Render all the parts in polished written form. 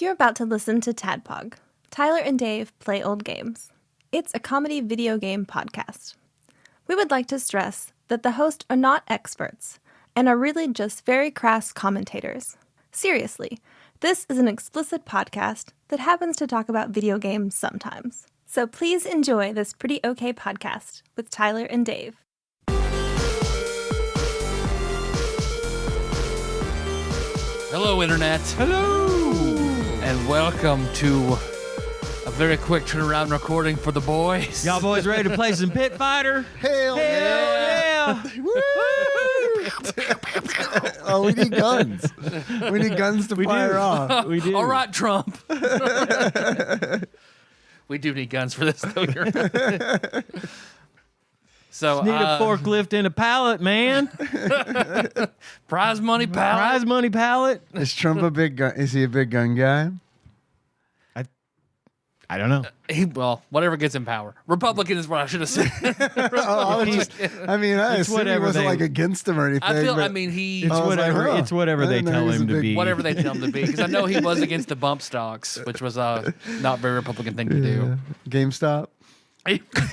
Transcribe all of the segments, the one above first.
You're about to listen to TADPOG. Tyler and Dave play old games. It's a comedy video game podcast. We would like to stress that the hosts are not experts and are really just very crass commentators. Seriously, this is an explicit podcast that happens to talk about video games sometimes. So please enjoy this pretty okay podcast with Tyler and Dave. Hello, Internet. Hello! And welcome to a very quick turnaround recording for the boys. Y'all boys ready to play some Pitfighter? Hell yeah! Oh, we need guns. We need guns to fire off. We do. All right, Trump. We do need guns for this, though. So Need a forklift and a pallet, man. prize money, pal. Prize money pallet. Is Trump a big gun? Is he a big gun guy? I don't know. Whatever gets him power. Republican is what I should have said. I assume he wasn't like against him or anything. It's whatever. It's whatever they tell him to be. Whatever they tell him to be. Because I know he was against the bump stocks, which was a not very Republican thing to do. GameStop.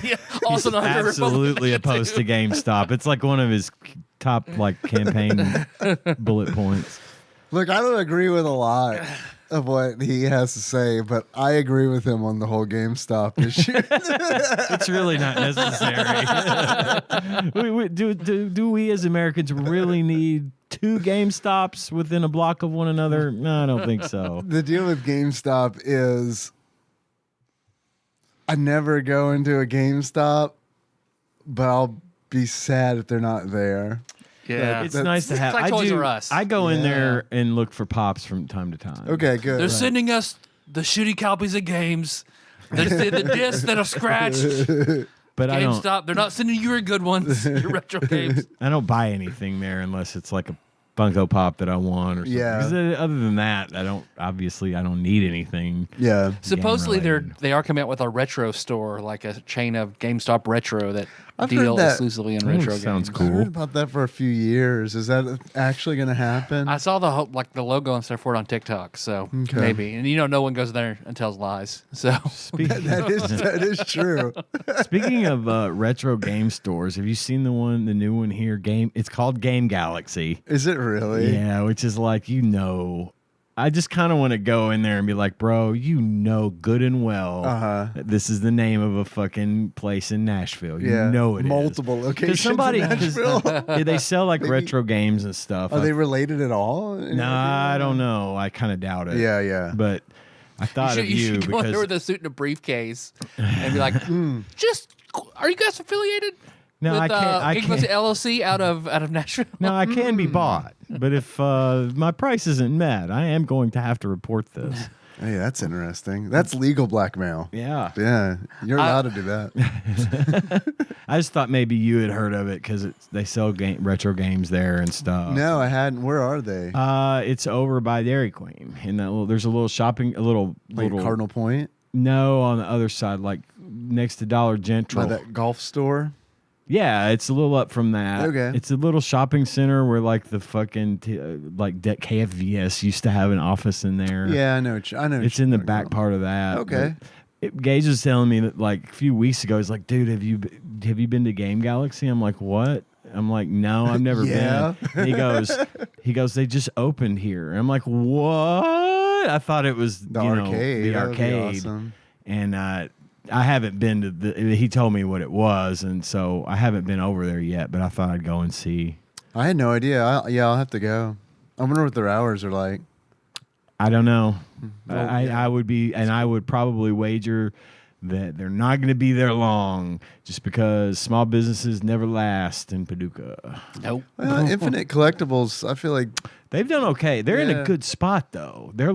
Yeah, also not very Absolutely opposed to GameStop. It's like one of his top campaign bullet points. Look, I don't agree with a lot of what he has to say, but I agree with him on the whole GameStop issue. It's really not necessary. Do we as Americans really need two GameStops within a block of one another? No, I don't think so. The deal with GameStop is I never go into a GameStop, but I'll be sad if they're not there. Yeah, it's nice to have. It's like Toys R Us. I go in there and look for pops from time to time. Okay, good. They're sending us the shitty copies of games, the discs that are scratched. But GameStop, they're not sending you your good ones, your retro games. I don't buy anything there unless it's like a Funko Pop that I want or something. Yeah. Because other than that, I don't need anything. Yeah. Supposedly game-related. they are coming out with a retro store, like a chain of GameStop Retro that I've deal heard that. exclusively in retro games. Sounds I've cool. heard about that for a few years. Is that actually going to happen? I saw the logo and stuff for it on TikTok, so Okay. maybe. And no one goes there and tells lies. So that is true. Speaking of retro game stores, have you seen the new one here? It's called Game Galaxy. Is it really? Yeah, which is I just kind of want to go in there and be like, bro, good and well that this is the name of a fucking place in Nashville. You know it multiple is. locations in Nashville. Yeah, they sell retro games and stuff. Are they related at all? Nah, I don't know. I kind of doubt it. Yeah. But I thought you should go there with a suit and a briefcase and be like, are you guys affiliated? No, with, I can't. LLC out of Nashville. No, I can be bought, but if my price isn't met, I am going to have to report this. Hey, that's interesting. That's legal blackmail. Yeah. Yeah, you're allowed to do that. I just thought maybe you had heard of it because they sell retro games there and stuff. No, I hadn't. Where are they? It's over by Dairy Queen. There's a little shopping, little Cardinal Point? No, on the other side, like next to Dollar General. By that golf store? Yeah, it's a little up from that. Okay. It's a little shopping center where the fucking KFVS used to have an office in there. Yeah, I know. It's in the back part of that. Okay. Gage was telling me that a few weeks ago, he's like, dude, have you been to Game Galaxy? I'm like, what? I'm like, no, I've never been. And he goes, they just opened here. And I'm like, what? I thought it was the arcade. The That would be arcade. awesome. And I haven't been to he told me what it was, and so I haven't been over there yet, but I thought I'd go and see. I had no idea. I'll have to go. I wonder what their hours are like. I don't know. Well, I would be, and I would probably wager that they're not going to be there long, just because small businesses never last in Paducah. Nope. Well, Infinite Collectibles, I feel like They've done okay. They're in a good spot though. They're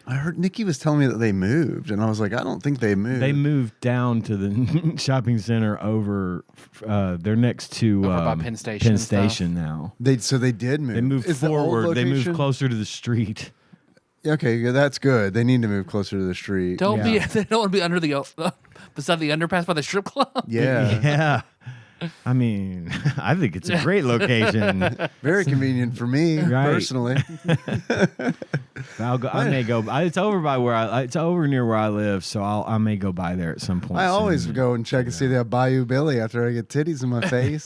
I heard Nikki was telling me that they moved, and I was like, I don't think they moved. They moved down to the shopping center over. They're next to Over by Penn Station Penn and stuff. Station now. So they did move. They moved Is the old forward. They moved location- closer to the street. Okay, yeah, that's good. They need to move closer to the street. They don't want to be under the beside the underpass by the strip club. Yeah. Yeah. I mean, I think it's a great location. Very convenient for me personally. I may go. It's over by it's over near where I live, so I may go by there at some point. I always soon. go and check and see that Bayou Billy after I get titties in my face.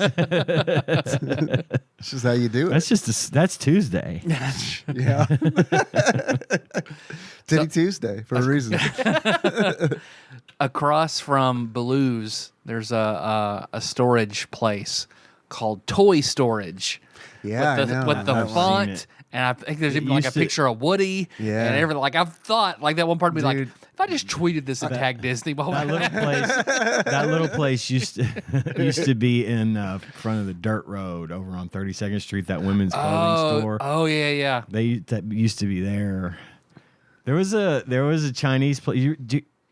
It's just how you do it. That's Tuesday. Yeah. Titty Tuesday for a reason. Across from Baloo's, there's a storage place called Toy Storage. Yeah, with the, I know. with the I've seen font, it. and I think there's even like a used to- picture of Woody. Yeah. and everything. Like I've thought, like that one part of me, like Dude. if I just tweeted this and tagged Disney, what would That little place used to be in front of the dirt road over on 32nd Street. That women's clothing store. Oh yeah. That used to be there. There was a Chinese place.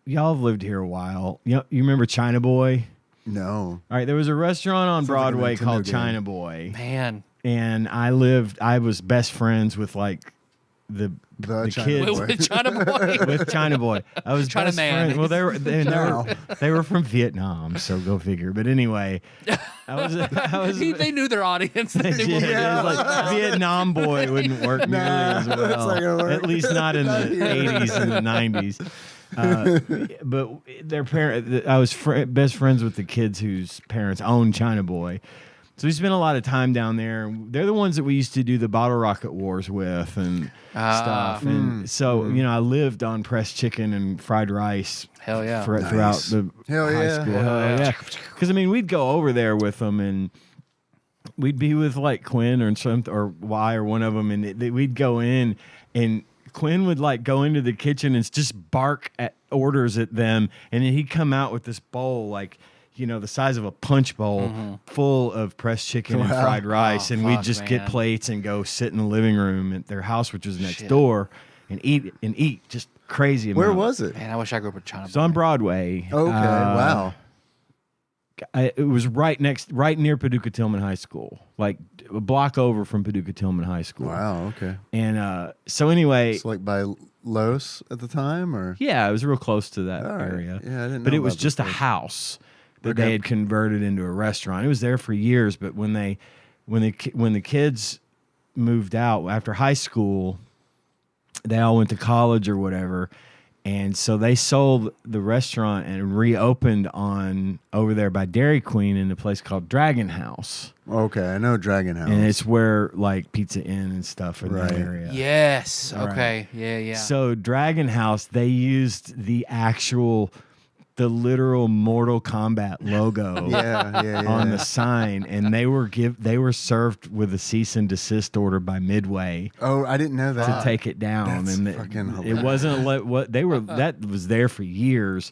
Y'all have lived here a while. You remember China Boy? No. All right, there was a restaurant on Sounds like a Broadway Nintendo called game. China Boy, Man, and I was best friends with like the The China kids Boy. with China Boy. with China Boy. I was China best Man. friends. Well, they were from Vietnam, so go figure. But anyway, I was they knew their audience. They It knew- was like Vietnam Boy wouldn't work nearly as Nah, well. that's not gonna work. At least not in the 80s and the 90s. But their parent, I was best friends with the kids whose parents owned China Boy. So we spent a lot of time down there. They're the ones that we used to do the bottle rocket wars with and stuff. And so, I lived on pressed chicken and fried rice Hell yeah. throughout Nice. the Hell high yeah. school. Hell Hell yeah. yeah. Because, we'd go over there with them and we'd be with like Quinn or something or Y or one of them. And we'd go in and Quinn would like go into the kitchen and just bark at orders at them. And then he'd come out with this bowl like, the size of a punch bowl full of pressed chicken and Wow. fried rice. Oh, and we'd fuck, just get man. plates and go sit in the living room at their house, which was next Shit. door, and eat just crazy. Where amount. was it? Man, I wish I grew up with China It's Boy. on Broadway. Okay. Wow. It was right near Paducah Tillman High School, like a block over from Paducah Tillman High School. Wow. Okay. And so anyway, It's like by Los at the time, or yeah, it was real close to that All right. area. Yeah, I didn't But know it was about just a this place. house that Okay. they had converted into a restaurant. It was there for years, but when the kids moved out after high school, they all went to college or whatever. And so they sold the restaurant and reopened over there by Dairy Queen in a place called Dragon House. Okay, I know Dragon House. And it's where like Pizza Inn and stuff in Right. that area. Yes. Right. Okay. Yeah. So Dragon House, they used the literal Mortal Kombat logo yeah. on the sign, and they were served with a cease and desist order by Midway Oh, I didn't know to that. take it down. That's And fucking it hilarious. wasn't what they were. That was there for years.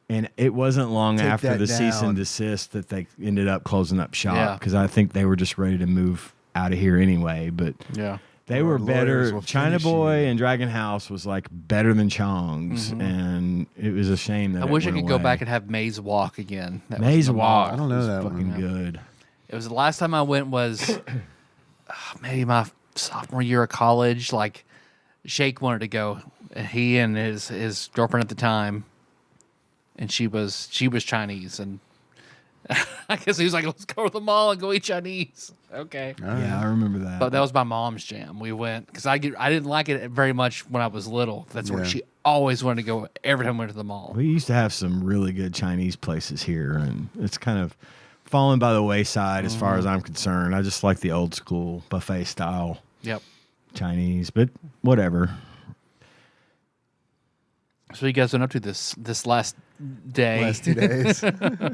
And it wasn't long Take after that the cease down. and desist that they ended up closing up Yeah. shop because I think they were just ready to move out of here anyway. But Yeah. they Our were lawyers better. will China finish Boy you. and Dragon House was like better than Chong's, and it was a shame that I it wish I went could go away. back and have Maze Walk again. That was Maze the Walk. mall. I don't know was that one. fucking good. It was the last time I went was maybe my sophomore year of college. Like Shake wanted to go, and he and his girlfriend at the time, and she was Chinese, and I guess he was like, "Let's go to the mall and go eat Chinese." Okay, All right. Yeah, I remember that. but that was my mom's jam. We went because I didn't like it very much when I was little. That's where Yeah. she always wanted to go every time we went to the mall. We used to have some really good Chinese places here, and it's kind of fallen by the wayside as far as I'm concerned. I just like the old school buffet style Yep. Chinese, but whatever. So you guys went up to this last day. Last 2 days.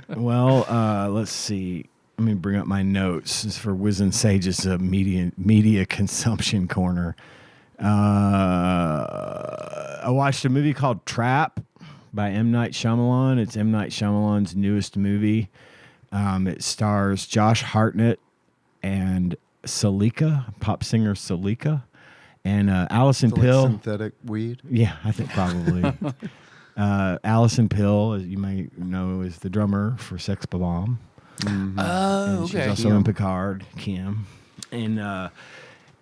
Well, let's see. Let me bring up my notes. This is for Wiz and Sage's media consumption corner. I watched a movie called Trap by M. Night Shyamalan. It's M. Night Shyamalan's newest movie. It stars Josh Hartnett and Salika, pop singer Salika, and Allison Like Pill. synthetic weed. Yeah, I think probably. Allison Pill, as you may know, is the drummer for Sex Bomb. Oh, And she's okay. also in Picard, Kim. And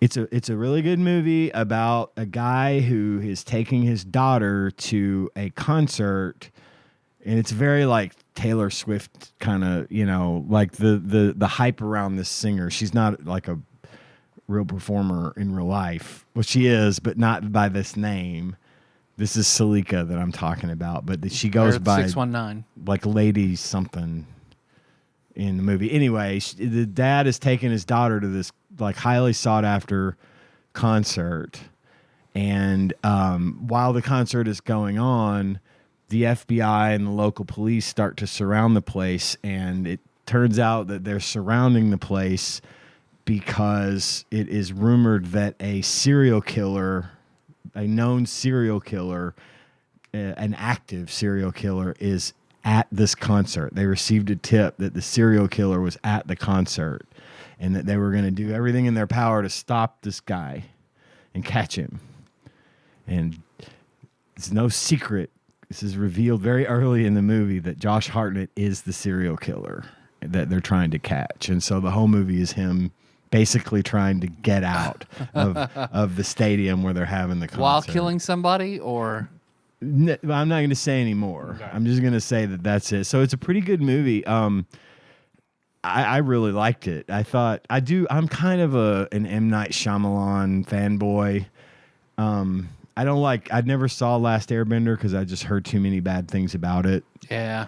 it's a really good movie about a guy who is taking his daughter to a concert. and it's very like Taylor Swift kind of, like the hype around this singer. She's not like a real performer in real life. Well, she is, but not by this name. This is Salika that I'm talking about, but she goes by 619, like Lady something in the movie. Anyway, the dad is taking his daughter to this like highly sought after concert, and while the concert is going on, the FBI and the local police start to surround the place, and it turns out that they're surrounding the place because it is rumored that a known serial killer, an active serial killer, is at this concert. They received a tip that the serial killer was at the concert and that they were going to do everything in their power to stop this guy and catch him. And it's no secret. This is revealed very early in the movie that Josh Hartnett is the serial killer that they're trying to catch. And so the whole movie is him basically trying to get out of the stadium where they're having the concert. While killing somebody, or? I'm not going to say anymore. Okay. I'm just going to say that that's it. So it's a pretty good movie. I really liked it. I'm kind of an M. Night Shyamalan fanboy. I never saw Last Airbender because I just heard too many bad things about it. Yeah.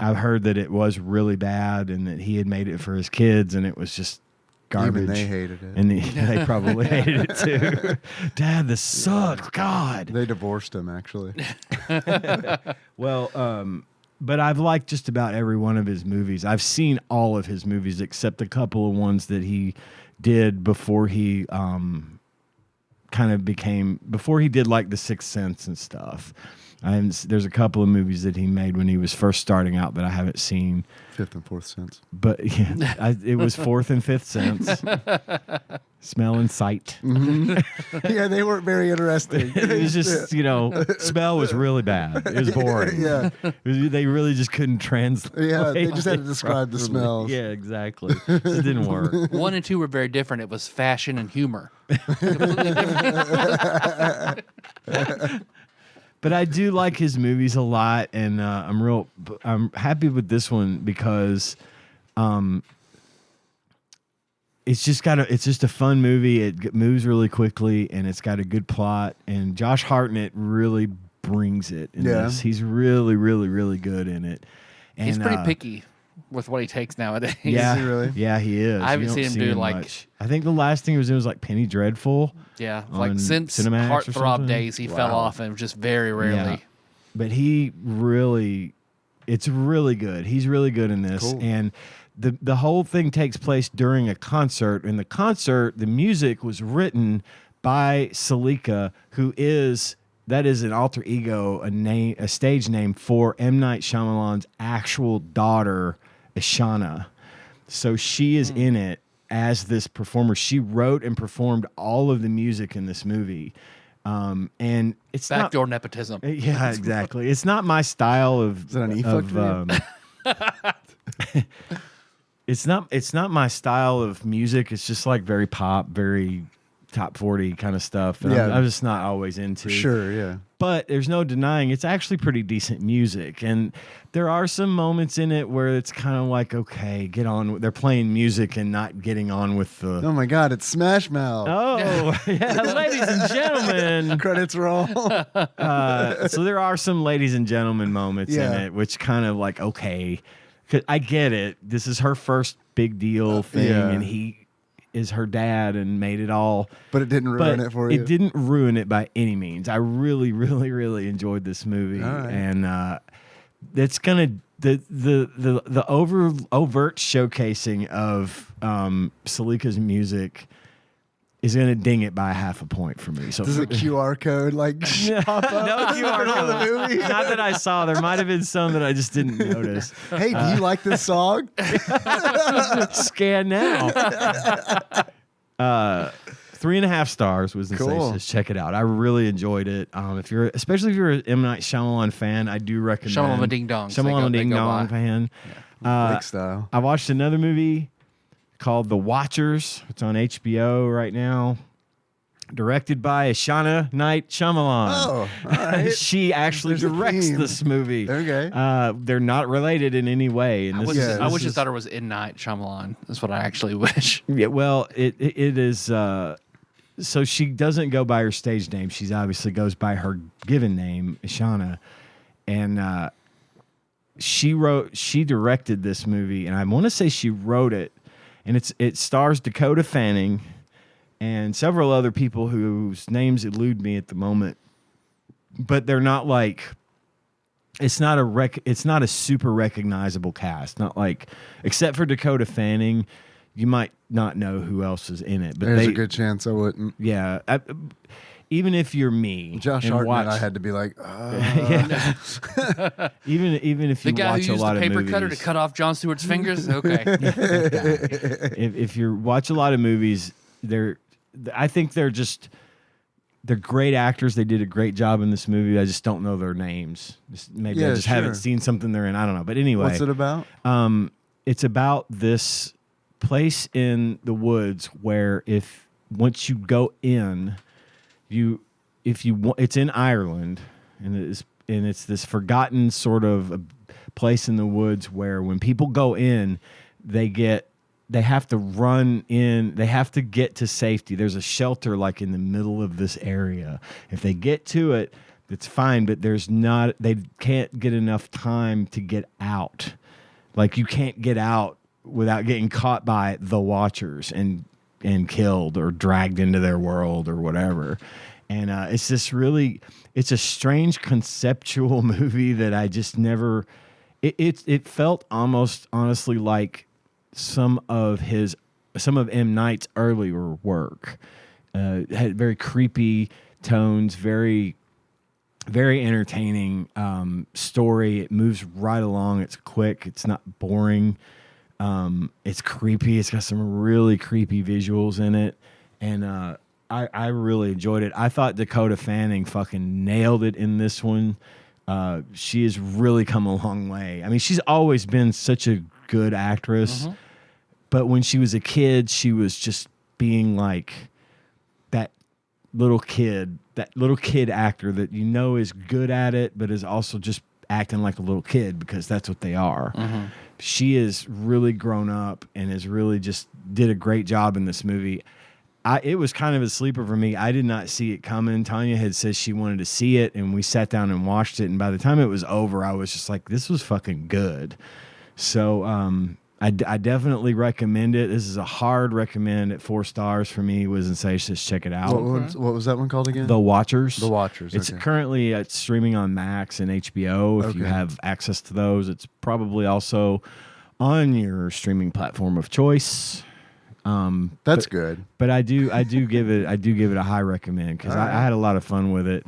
I've heard that it was really bad and that he had made it for his kids and it was just garbage. Even they hated it. And they probably hated it too. Dad, this sucks. God. They divorced him, actually. Well, but I've liked just about every one of his movies. I've seen all of his movies except a couple of ones that he did before he before he did like The Sixth Sense and stuff. There's a couple of movies that he made when he was first starting out that I haven't seen. Fifth and Fourth Sense. But yeah, it was Fourth and Fifth Sense. Smell and Sight. Mm-hmm. Yeah, they weren't very interesting. It was just, smell was really bad. It was boring. Yeah. They really just couldn't translate. Yeah, they just had to describe the smells. Yeah, exactly. It didn't work. 1 and 2 were very different. It was fashion and humor. Completely different. But I do like his movies a lot, and I'm happy with this one because it's just a fun movie. It moves really quickly, and it's got a good plot. And Josh Hartnett really brings it in this. He's really, really, really good in it. And, he's pretty picky with what he takes nowadays. Yeah, Is he really? Yeah, he is. I haven't seen him do like much. I think the last thing he was doing was like Penny Dreadful. Yeah, like since Cinemax Heartthrob days, he fell off, and just very rarely. Yeah. But it's really good. He's really good in this. Cool. And the whole thing takes place during a concert. In the concert, the music was written by Salika, that is an alter ego, a stage name for M. Night Shyamalan's actual daughter, Ishana. So she is in it as this performer. She wrote and performed all of the music in this movie. And it's backdoor nepotism. Yeah, exactly. It's not my style of. Is that an e-fuck It's not my style of music. It's just like very pop, very top 40 kind of stuff. And I'm just not always into. Sure, yeah. But there's no denying it's actually pretty decent music. And there are some moments in it where it's kind of like, okay, get on. They're playing music and not getting on with the. Oh my God, it's Smash Mouth. Oh, yeah, ladies and gentlemen. Credits roll. So there are some ladies and gentlemen moments in it, which kind of like, okay, 'cause I get it. This is her first big deal thing, and he is her dad and made it all. But it didn't ruin it for you. It didn't ruin it by any means. I really, really, really enjoyed this movie, and it's gonna the overt showcasing of Salika's music is going to ding it by 0.5 point for me. So does a QR code pop up? No QR code. The movie? Not that I saw. There might have been some that I just didn't notice. Hey, do you like this song? Scan now. 3.5 stars was Cool. Check it out. I really enjoyed it. Especially if you're an M. Night Shyamalan fan, I do recommend. Shyamalan Ding Dong. Shyamalan Ding Dong fan. Blake style. I watched another movie called The Watchers. It's on HBO right now. directed by Ashana Knight Shyamalan. Oh, all right. She actually There's a directs theme. this movie. Okay. They're not related in any way. And I this wish, is, I this wish is- it thought it was in Night Shyamalan. That's what I actually wish. Yeah, well, it is. So she doesn't go by her stage name. She's obviously goes by her given name, Ashana, and she directed this movie, and I want to say she wrote it, and it stars Dakota Fanning and several other people whose names elude me at the moment, but they're not like. It's not a super recognizable cast. Not like, except for Dakota Fanning, you might not know who else is in it. But There's a good chance I wouldn't. yeah. Even if you're me, Josh and Hartnett, watch, I had to be like, yeah. even if The you guy watch who a used lot the of paper movies, cutter to cut off Jon Stewart's fingers? Okay. if you watch a lot of movies, I think they're great actors. They did a great job in this movie. I just don't know their names. Maybe I Yeah, just haven't sure. seen something they're in. I don't know. But anyway, what's it about? it's about this place in the woods where once you go in, it's in Ireland, and it's this forgotten sort of a place in the woods where when people go in, they have to run in, they have to get to safety. There's a shelter like in the middle of this area. If they get to it, it's fine, but they can't get enough time to get out. Like you can't get out without getting caught by the Watchers and killed or dragged into their world or whatever. And it's a strange conceptual movie that I just never. It felt almost honestly like some of M. Night's earlier work. Had very creepy tones, very very entertaining story. It moves right along. It's quick. It's not boring. It's creepy. It's got some really creepy visuals in it, and I really enjoyed it. I thought Dakota Fanning fucking nailed it in this one. She has really come a long way. I mean, she's always been such a good actress, but when she was a kid, she was just being like that little kid actor that you know is good at it, but is also just acting like a little kid because that's what they are. She is really grown up and has really just did a great job in this movie. It was kind of a sleeper for me. I did not see it coming. Tanya had said she wanted to see it, and we sat down and watched it. And by the time it was over, I was just like, this was fucking good. So I definitely recommend it. This is a hard recommend at 4 stars for me. Was and say just check it out. What was that one called again? The Watchers. The Watchers. It's okay. currently streaming on Max and HBO. If you Okay. have access to those, it's probably also on your streaming platform of choice. That's good. But I do give it a high recommend because I had a lot of fun with it.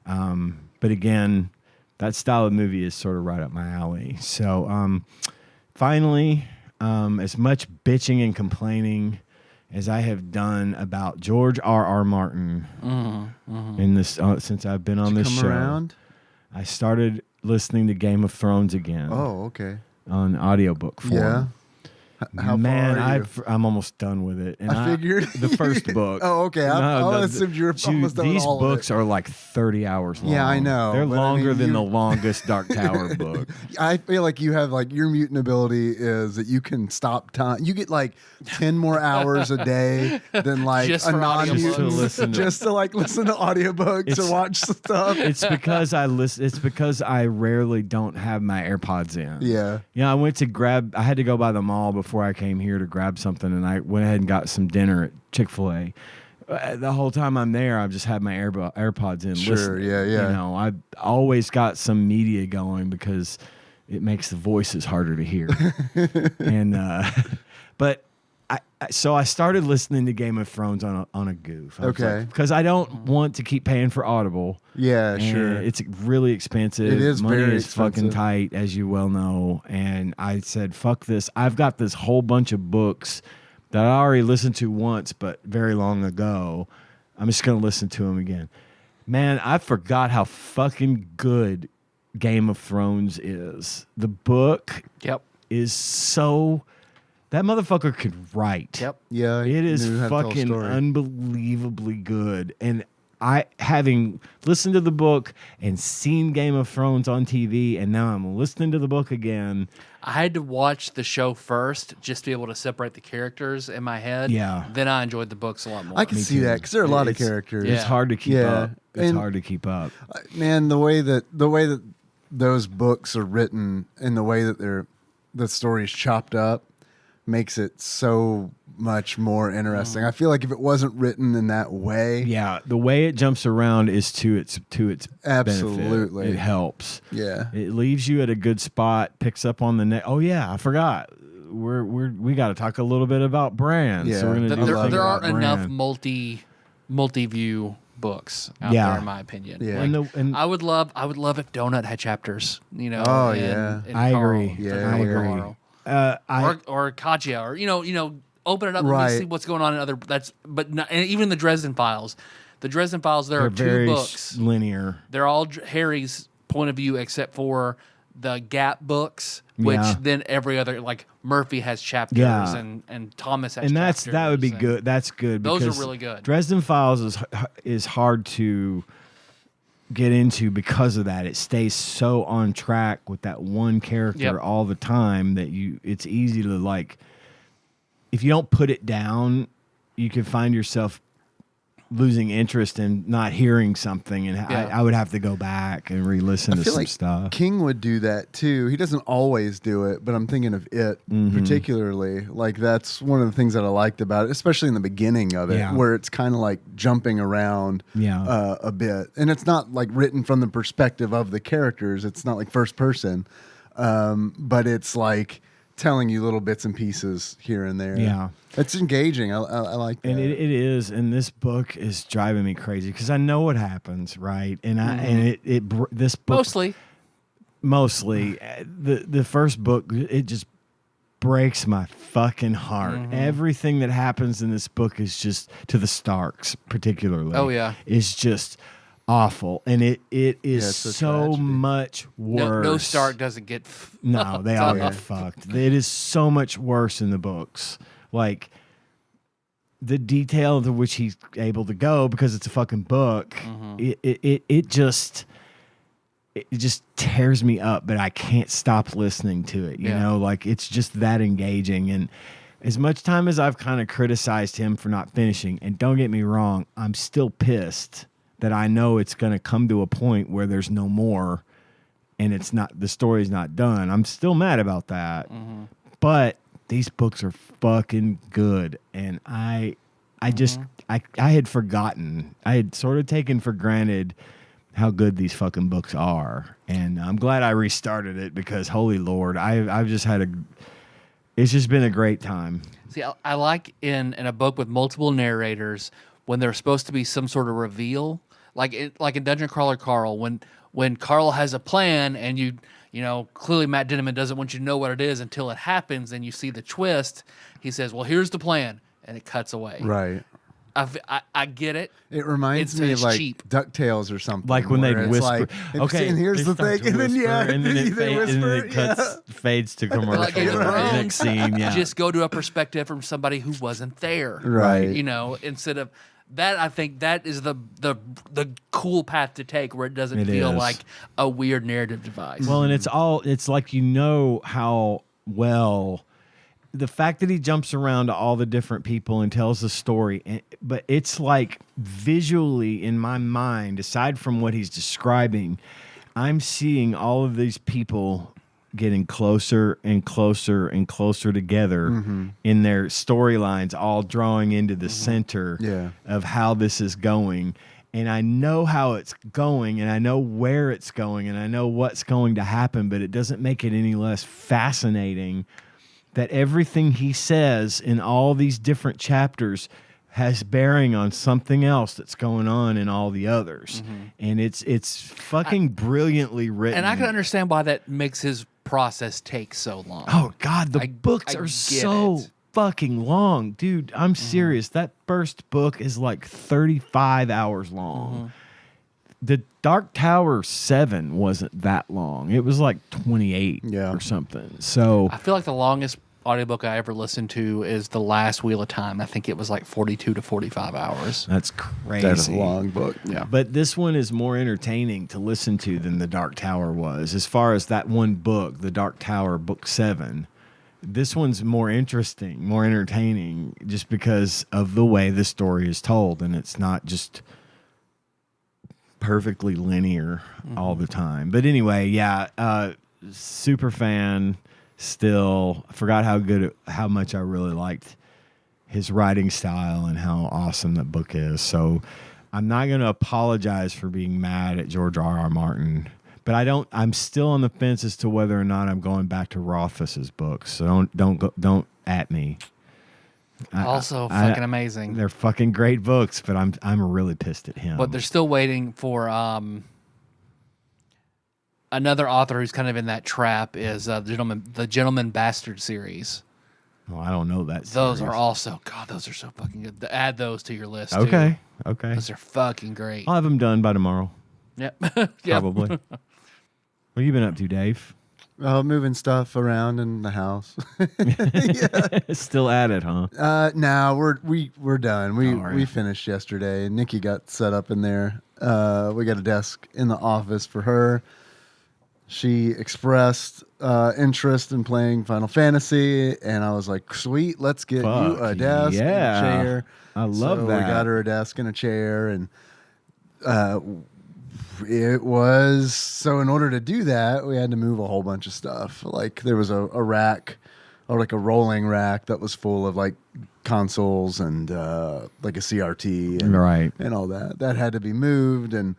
But again, that style of movie is sort of right up my alley. So finally, as much bitching and complaining as I have done about George R.R. Martin in this since I've been on Did you this come show, around? I started listening to Game of Thrones again Oh, okay. on audiobook form. Yeah. How Man, far are you? I'm almost done with it. And I figured. the first book. Oh, okay. I assumed you were almost done with These all of books it. are like 30 hours long. Yeah, I know, They're but I longer mean, than the you- longest Dark Tower book. I feel like you have like your mutant ability is that you can stop time. You get like 10 more hours a day than like Just a for non-mutant. audiobooks. Listen to- Just to like listen to audiobooks It's- or watch stuff. It's because It's because I rarely don't have my AirPods in. Yeah. Yeah, I had to go by the mall before I came here to grab something, and I went ahead and got some dinner at Chick-fil-A. The whole time I'm there, I've just had my AirPods in. Sure, listening. yeah. You know, I've always got some media going because it makes the voices harder to hear. And but so I started listening to Game of Thrones on a goof. I was Okay. like, because I don't want to keep paying for Audible. Yeah, And sure. It's really expensive. It is Money very is fucking expensive. tight, as you well know. And I said, fuck this. I've got this whole bunch of books that I already listened to once, but very long ago. I'm just going to listen to them again. Man, I forgot how fucking good Game of Thrones is. The book Yep. is so... That motherfucker could write. Yep. Yeah, he It is knew how to tell a fucking story. unbelievably good. And I, having listened to the book and seen Game of Thrones on TV, and now I'm listening to the book again. I had to watch the show first just to be able to separate the characters in my head. Yeah. Then I enjoyed the books a lot more. I can see too. that because there are a lot of It's- characters. It's Yeah. hard to keep Yeah. up. It's And- hard to keep up. Man, the way that those books are written and the way that the story's chopped up makes it so much more interesting. I feel like if it wasn't written in that way, Yeah, the way it jumps around is to its Absolutely. benefit. It helps. yeah. It leaves you at a good spot. Picks up on the next. Oh yeah, I forgot. We got to talk a little bit about Bran. Yeah. So we're gonna Th- do there something there about aren't enough Bran. multi-view books out Yeah. there, in my opinion. Yeah. Like, And I would love if Donut had chapters. You know. Oh, and- yeah. and I Carl, agree. Yeah, and I agree. Carl. I or Katya, or open it up and Right. see what's going on in other. And even the Dresden Files. The Dresden Files. There they're are two very books. linear. They're all Harry's point of view, except for the Gap books, which Yeah. then every other, like Murphy has chapters, Yeah. and Thomas has And chapters. that would be and good. That's good. Those are because really good. Dresden Files is hard to get into because of that. It stays so on track with that one character Yep. all the time that it's easy to like. If you don't put it down, you can find yourself losing interest in not hearing something, and Yeah. I would have to go back and re-listen I to feel some like stuff. King would do that too. He doesn't always do it, but I'm thinking of it Mm-hmm. particularly. Like that's one of the things that I liked about it, especially in the beginning of it, Yeah. where it's kind of like jumping around Yeah. a bit, and it's not like written from the perspective of the characters. It's not like first person, but it's like telling you little bits and pieces here and there. Yeah. It's engaging. I like that. And it is, and this book is driving me crazy because I know what happens, right? And this book mostly the first book, it just breaks my fucking heart. Everything that happens in this book is just, to the Starks particularly. Oh, yeah. is just awful, and it is it's a so tragedy. much worse. No Stark doesn't get. No, they all Yeah. get fucked. It is so much worse in the books. Like the detail to which he's able to go because it's a fucking book. It just tears me up, but I can't stop listening to it. You Yeah. know, like it's just that engaging. And as much time as I've kind of criticized him for not finishing, and don't get me wrong, I'm still pissed that I know it's going to come to a point where there's no more and the story's not done. I'm still mad about that. But these books are fucking good, and I had forgotten. I had sort of taken for granted how good these fucking books are, and I'm glad I restarted it because holy Lord, I've just it's just been a great time. See, I like in a book with multiple narrators when there's supposed to be some sort of reveal, like in Dungeon Crawler Carl, when Carl has a plan and you know clearly Matt Denneman doesn't want you to know what it is until it happens and you see the twist. He says, "Well, here's the plan," and it cuts away. right. I get it. It reminds me of It's like cheap. DuckTales or something. Like when they where it's whisper, like, okay, and here's they the start thing, to and then whisper, and then it they and then it whisper, cuts, fades to commercial. Like Game of right? Thrones, Next scene, yeah. Just go to a perspective from somebody who wasn't there. Right. You know, instead of that, I think that is the cool path to take where it doesn't It feel is. like a weird narrative device. Well, and it's like how well the fact that he jumps around to all the different people and tells the story, but it's like visually in my mind, aside from what he's describing, I'm seeing all of these people getting closer and closer and closer together in their storylines, all drawing into the center Yeah. of how this is going. And I know how it's going, and I know where it's going, and I know what's going to happen, but it doesn't make it any less fascinating that everything he says in all these different chapters has bearing on something else that's going on in all the others. And it's fucking brilliantly written. and I can understand why that makes his process take so long. Oh God, the I books get are so it. fucking long. Dude, I'm serious. That first book is like 35 hours long. The Dark Tower 7 wasn't that long. It was like 28 Yeah. or something. So I feel like the longest audiobook I ever listened to is The Last Wheel of Time. I think it was like 42 to 45 hours. That's crazy. That's a long book. Yeah. But this one is more entertaining to listen to than The Dark Tower was. As far as that one book, The Dark Tower, Book 7, this one's more interesting, more entertaining, just because of the way the story is told, and it's not just perfectly linear all the time. But anyway, yeah, super fan still. I forgot how much I really liked his writing style and how awesome that book is. So I'm not going to apologize for being mad at George R.R. Martin, but I'm still on the fence as to whether or not I'm going back to Rothfuss's books. So don't at me. Also fucking amazing. They're fucking great books, but I'm really pissed at him. But they're still waiting for another author who's kind of in that trap is the Gentleman Bastard series. Well, I don't know that. Those series. are also, God, those are so fucking good. Add those to your list. Okay. Too. Okay. Those are fucking great. I'll have them done by tomorrow. Yep. Probably. What have you been up to, Dave? Moving stuff around in the house. Still at it, huh? No, we're done. Right. We finished yesterday. Nikki got set up in there. We got a desk in the office for her. She expressed interest in playing Final Fantasy, and I was like, "Sweet, let's get you a desk and a chair." I love so that. We got her a desk and a chair, and it was so. In order to do that, we had to move a whole bunch of stuff. Like there was a rack, or like a rolling rack that was full of like consoles and like a CRT, and, right, and all that. That had to be moved, and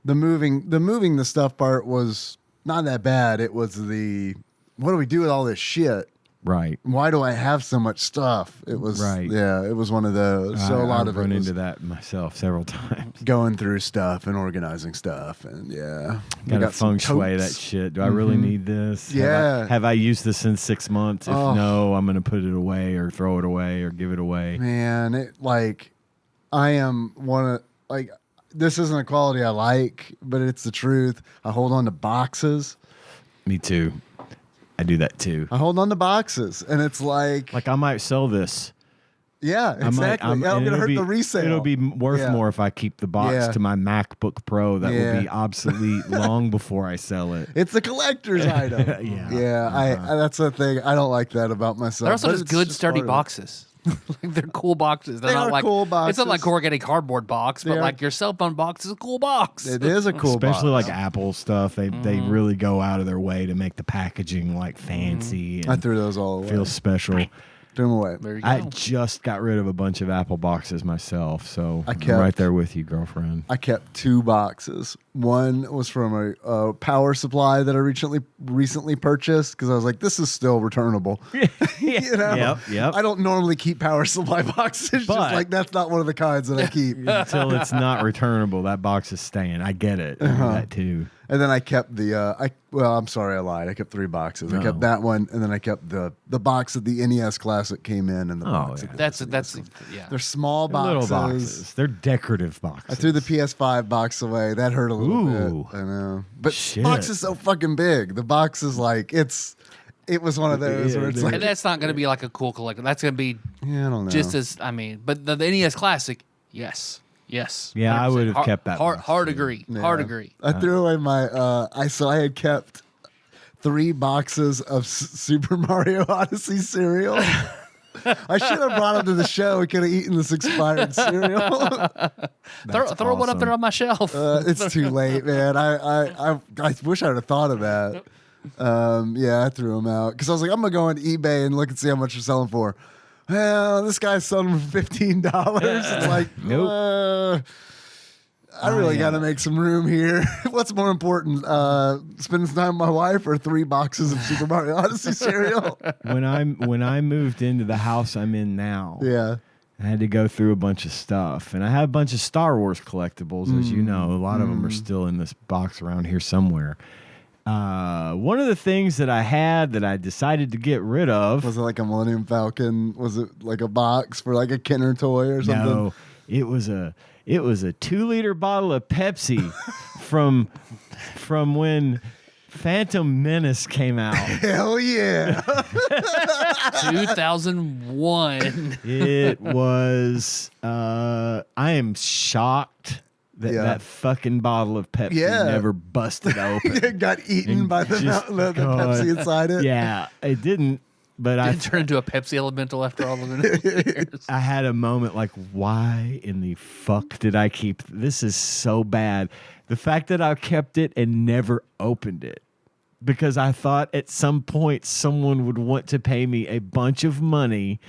the moving the stuff part was not that bad. It was the what do we do with all this shit? right. Why do I have so much stuff? It was right. Yeah, it was one of those. So a lot I've of run it was into that myself several times. going through stuff and organizing stuff, and yeah, Got to some feng shui totes. that shit. Do I really need this? Yeah. Have I used this in 6 months? If no, I'm going to put it away or throw it away or give it away. Man, it like I am one of like this isn't a quality I like, but it's the truth. I hold on to boxes. Me too. I do that too. I hold on to boxes, and it's like I might sell this. yeah, exactly. I'm and gonna it'll hurt be- the resale. It'll be worth Yeah. more if I keep the box Yeah. to my MacBook Pro that Yeah. will be obsolete long before I sell it. It's a collector's item. Yeah. Yeah. I that's the thing. I don't like that about myself. They're also but just it's good, just sturdy part of it. boxes. Like they're cool boxes. They're They not are like cool It's not like boxes. corrugated cardboard box, but They are- like your cell phone box is a cool box. It is a cool Especially box. like Apple stuff. They really go out of their way to make the packaging like fancy I and threw those all away. feel special. Threw them away. There you go. I just got rid of a bunch of Apple boxes myself, so I I'm kept- right there with you, girlfriend. I kept 2 boxes. One was from a power supply that I recently purchased because I was like, this is still returnable. You know? Yep. I don't normally keep power supply boxes. But- just like that's not one of the kinds that I keep. Until it's not returnable, that box is staying. I get it. I do that too. And then I kept the I'm sorry, I lied. I kept 3 boxes. I kept that one, and then I kept the box that the NES Classic came in, and the box. yeah. that the That's SNES. yeah. They're small They're boxes. little boxes. They're decorative boxes. I threw the PS5 box away. That hurt a little Ooh. bit. I know, but Shit. the box is so fucking big. The box is like it was one of those where it's Yeah, like And that's not going to be like a cool collector. That's going to be yeah, I don't know. just as but the NES Classic, yes. Yeah, I 100%. would have kept that Hard, box, hard too. agree. Yeah. Hard agree. I threw away my I had kept 3 boxes of Super Mario Odyssey cereal. I should have brought them to the show. We could have eaten this expired cereal. Throw one up there awesome. on my shelf. It's too late, man. I wish I would have thought of that. Yeah, I threw them out because I was like, I'm gonna go on eBay and look and see how much they're selling for. Well, this guy's selling them for $15. It's like, Nope. I really got to make some room here. What's more important, spending some time with my wife or 3 boxes of Super Mario Odyssey cereal? when I moved into the house I'm in now, Yeah. I had to go through a bunch of stuff, and I have a bunch of Star Wars collectibles, as you know. A lot of them are still in this box around here somewhere. One of the things that I had that I decided to get rid of. Was it like a Millennium Falcon? Was it like a box for like a Kenner toy or something? No, it was a 2-liter bottle of Pepsi from Phantom Menace came out. Hell yeah. 2001. It was. I am shocked that that fucking bottle of Pepsi never busted open. It got eaten by the Pepsi inside it. Yeah, it didn't. But Did it turn into a Pepsi Elemental after all of the years? I had a moment like, why in the fuck did I keep this? Is so bad. The fact that I kept it and never opened it. Because I thought at some point someone would want to pay me a bunch of money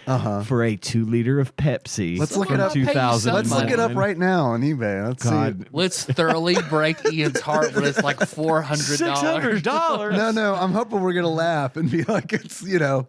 for a 2 liter of Pepsi. Let's look it up. 2000. Let's look it up right now on eBay. Let's see. Let's thoroughly break Ian's heart when it's like $400. $600. No, I'm hoping we're gonna laugh and be like, it's $15.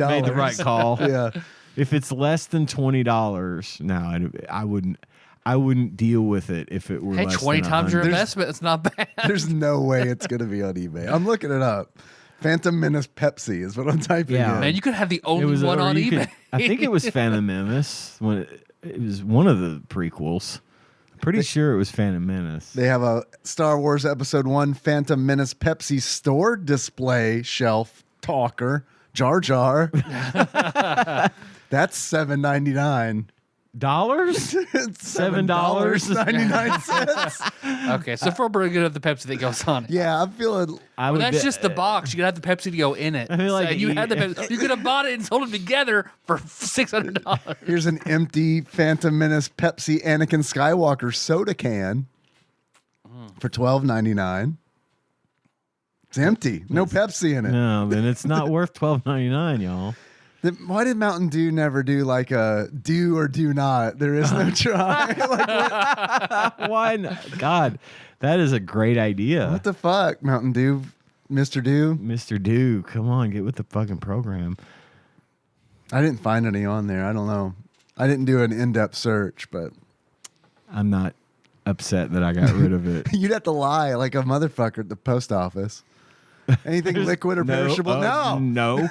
Made the right call. Yeah. If it's less than $20, no, I wouldn't. I wouldn't deal with it if it were Hey, less 20 than times your 100. investment. It's not bad. There's no way it's gonna be on eBay. I'm looking it up. Phantom Menace Pepsi is what I'm typing in. Man, you could have the It only was one or on you eBay. could- I think it was Phantom Menace when it was one of the prequels. I'm pretty sure it was Phantom Menace. They have a Star Wars Episode 1 Phantom Menace Pepsi store display shelf talker. Jar Jar. That's $7.99. Dollars? It's $7.99. Okay, so for bringing up the Pepsi that goes on it. Yeah, I'm feeling. Well, that's just the box. You could have the Pepsi to go in it. I feel like So you had the Pepsi. You could have bought it and sold them together for $600. Here's an empty Phantom Menace Pepsi Anakin Skywalker soda can for $12.99. It's empty. No Pepsi in it. No, then it's not worth $12.99, y'all. Why did Mountain Dew never do like a do or do not? There is no try. Like, Why not? God, that is a great idea. what the fuck, Mountain Dew, Mr. Dew? Mr. Dew, come on, get with the fucking program. I didn't find any on there. I don't know. I didn't do an in-depth search, but I'm not upset that I got rid of it. you'd have to lie like a motherfucker at the post office. Anything liquid or perishable? No.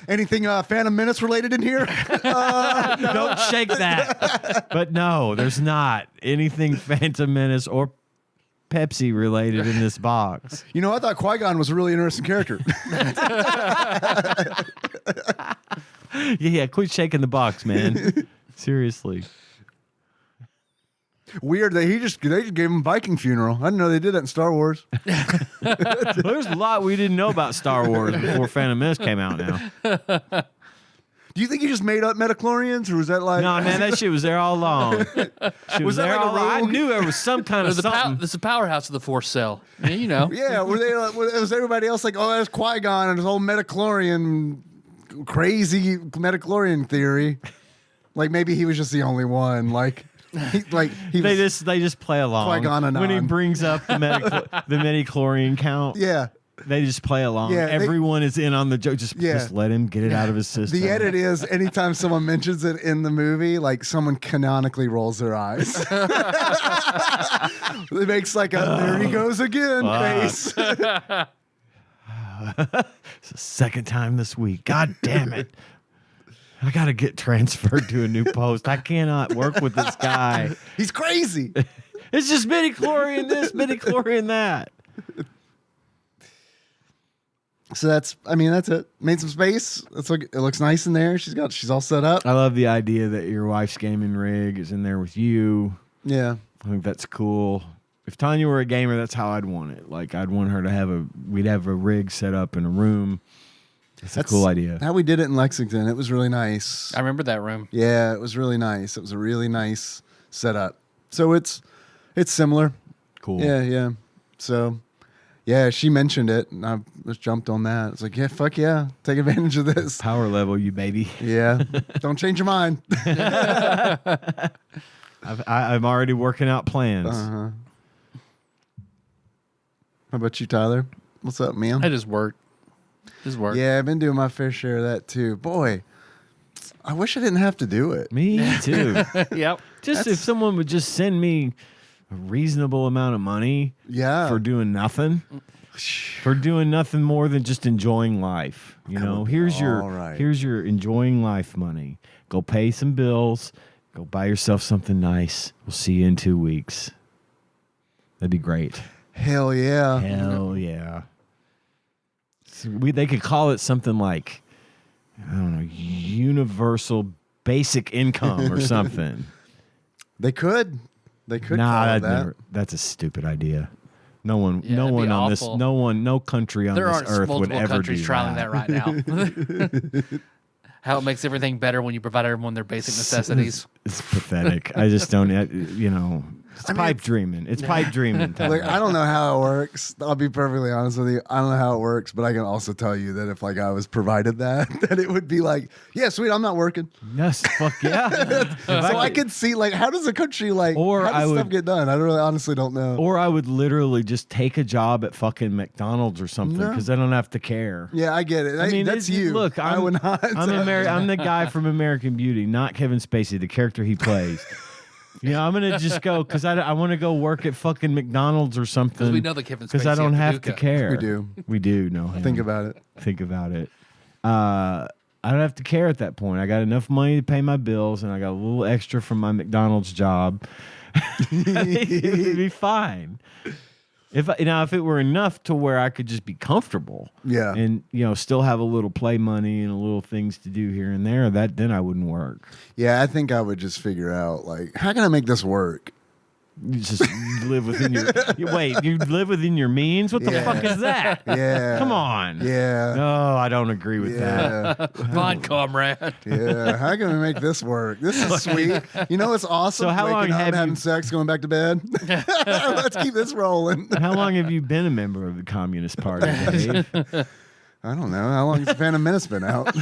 Anything Phantom Menace related in here? Don't shake that. But no, there's not anything Phantom Menace or Pepsi related in this box. You know, I thought Qui-Gon was a really interesting character. Yeah, quit shaking the box, man. Seriously. Weird that they just gave him Viking funeral. I didn't know they did that in Star Wars. There's a lot we didn't know about Star Wars before Phantom Menace came out now. Do you think he just made up metachlorians, or was that like? No, man, that shit was there all along. She was that there like a all along. I rogue? knew there was some kind of something. This is the powerhouse of the Force cell. Yeah, you know. Yeah, were they? Was everybody else like, oh, that's Qui-Gon and his whole metachlorian, crazy metachlorian theory? Like maybe he was just the only one. Like he They was, just play along. Qui-Gon When he Anon. brings up the metachlorian count, yeah. they just play along. Yeah, Everyone is in on the joke. Just Yeah. let him get it out of his system. The edit is anytime someone mentions it in the movie, like someone canonically rolls their eyes. It makes like a there he goes again face. It's the second time this week. God damn it. I got to get transferred to a new post. I cannot work with this guy. He's crazy. It's just midichlorian this, midichlorian that. So that's it. Made some space. It looks nice in there. She's all set up. I love the idea that your wife's gaming rig is in there with you. Yeah. I think that's cool. If Tanya were a gamer, that's how I'd want it. Like I'd want her to we'd have a rig set up in a room. That's a cool idea. How we did it in Lexington. It was really nice. I remember that room. Yeah, it was really nice. It was a really nice setup. So it's similar. Cool. Yeah. So, yeah, she mentioned it, and I just jumped on that. It's like, yeah, fuck yeah, take advantage of this. Power level, you baby. Yeah, don't change your mind. I'm already working out plans. How about you, Tyler? What's up, man? I just worked. Yeah, I've been doing my fair share of that too. Boy, I wish I didn't have to do it. Me too. Yep. If someone would just send me a reasonable amount of money for doing nothing. For doing nothing more than just enjoying life. You know, here's your enjoying life money. Go pay some bills. Go buy yourself something nice. We'll see you in 2 weeks. That'd be great. Hell yeah. Hell yeah. They could call it something like, I don't know, universal basic income or something. They could call Nah, it that. that's a stupid idea. No one, Yeah, no that'd one be on this, awful. no country on There this aren't earth would multiple ever countries do trialing that right now. How it makes everything better when you provide everyone their basic necessities. It's pathetic. I just don't, it's pipe dreaming. It's pipe dreaming. Tyler. Like, I don't know how it works. I'll be perfectly honest with you. I don't know how it works, but I can also tell you that if like I was provided that it would be like, yeah, sweet, I'm not working. Yes, fuck yeah. So I could see like, how does a country like, Or how does I stuff would- get done? I really honestly don't know. Or I would literally just take a job at fucking McDonald's or something because I don't have to care. Yeah, I get it. I mean, that's it's- you. Look, I would not. I'm the guy from American Beauty, not Kevin Spacey, the character he plays. I'm gonna just go because I want to go work at fucking McDonald's or something. Because we know that Kevin Spacey. Because I don't have to Paducah. care. We do. We do know him. Think about it. Think about it. I don't have to care at that point. I got enough money to pay my bills, and I got a little extra from my McDonald's job. I think it would be fine. If it were enough to where I could just be comfortable, Yeah. and still have a little play money and a little things to do here and there, then I wouldn't work. Yeah, I think I would just figure out like, how can I make this work? You just live within you live within your means. What the Yeah. fuck is that? Yeah. Come on. Yeah. No, I don't agree with that. Yeah. Fine, comrade. Yeah. How can we make this work? This is sweet. You know what's awesome? So how Waking long up, have having you- sex, going back to bed. Let's keep this rolling. How long have you been a member of the Communist Party, Dave? I don't know. How long has Phantom Menace been out?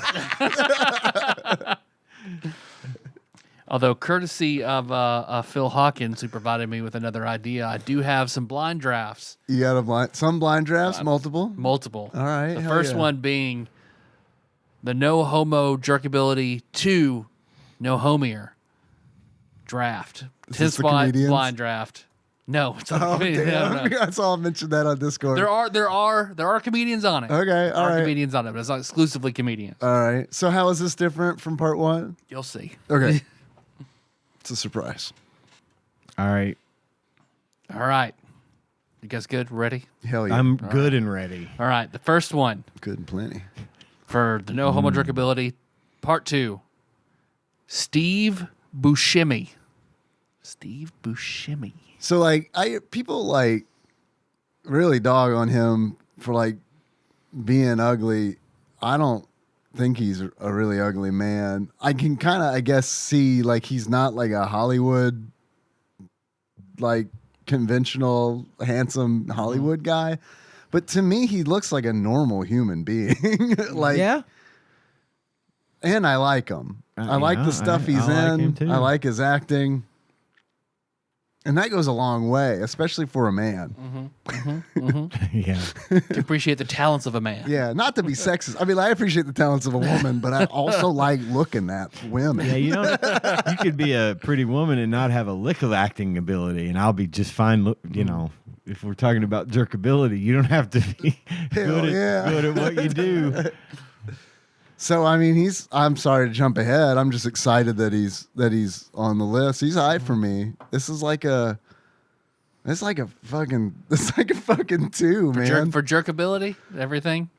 Although, courtesy of Phil Hawkins, who provided me with another idea, I do have some blind drafts. You got some blind drafts, multiple. Multiple. All right. The hell first yeah. one being the No Homo Jerkability 2 No Homier draft. Is this for blind comedians? draft. No, it's not Oh, comedian. damn. No. I saw him mention that on Discord. There are comedians on it. Okay, There all are right. comedians on it, but it's not exclusively comedians. All right. So how is this different from part one? You'll see. Okay. It's a surprise. All right. All right. You guys good? Ready? Hell yeah. I'm good and ready. All right. The first one good and plenty. for the No Homo Jerkability Part 2. Steve Buscemi. Steve Buscemi. So like people like really dog on him for like being ugly. I don't think he's a really ugly man. I can kind of I guess see like he's not like a Hollywood like conventional handsome Hollywood guy. But to me he looks like a normal human being. Like Yeah. and I like him. I like yeah, the stuff he's I like in. him too. I like his acting. And that goes a long way, especially for a man. Yeah. To appreciate the talents of a man. Yeah, not to be sexist. I mean, I appreciate the talents of a woman, but I also like looking at women. Yeah, you could be a pretty woman and not have a lick of acting ability, and I'll be just fine. If we're talking about jerkability, you don't have to be good at what you do. So I mean, I'm sorry to jump ahead. I'm just excited that he's on the list. He's high for me. It's like a fucking two, man. For jerkability, everything.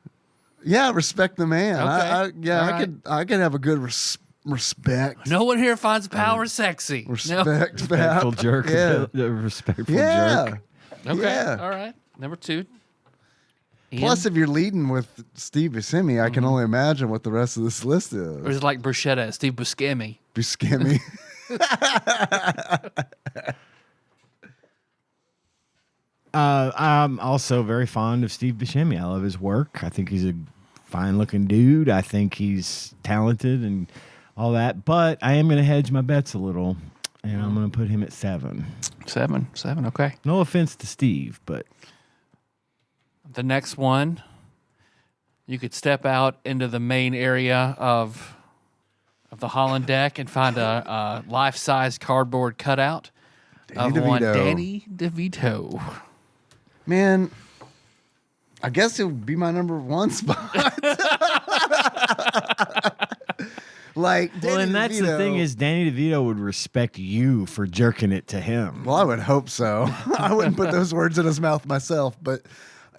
Yeah, respect the man. Okay. All right. I could have a good respect. No one here finds power sexy. Respect, No. Respectful jerk. Yeah. Respectful Yeah. jerk. Okay. Yeah. All right. Number 2. Ian? Plus, if you're leading with Steve Buscemi, I can only imagine what the rest of this list Or is. is it like bruschetta, Steve Buscemi? Buscemi. I'm also very fond of Steve Buscemi. I love his work. I think he's a fine-looking dude. I think he's talented and all that. But I am going to hedge my bets a little, and I'm going to put him at 7. 7. Okay. No offense to Steve, but The next one, you could step out into the main area of the Holland deck and find a life-size cardboard cutout of one DeVito. Danny DeVito. Man, I guess it would be my number one spot. Like, well, Danny and that's the DeVito- thing is Danny DeVito would respect you for jerking it to him. Well, I would hope so. I wouldn't put those words in his mouth myself, but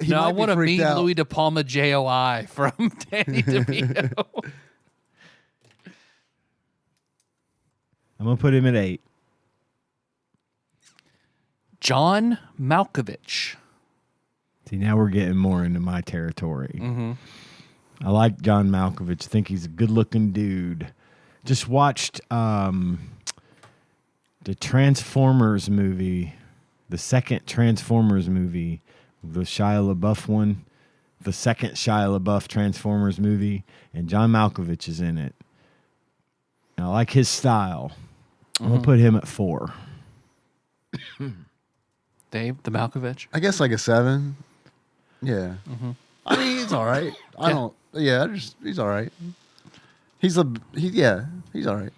He No, I might be want to freaked meet out. Louis De Palma JOI from Danny DeVito. I'm gonna put him at 8. John Malkovich. See, now we're getting more into my territory. Mm-hmm. I like John Malkovich. I think he's a good-looking dude. Just watched the Transformers movie, the second Transformers movie, the Shia LaBeouf one, the second Shia LaBeouf Transformers movie, and John Malkovich is in it. And I like his style. I'm going to put him at 4. Dave, the Malkovich. I guess like a 7. Yeah. I mean, he's all right. I don't. Yeah, he's all right. He's all right.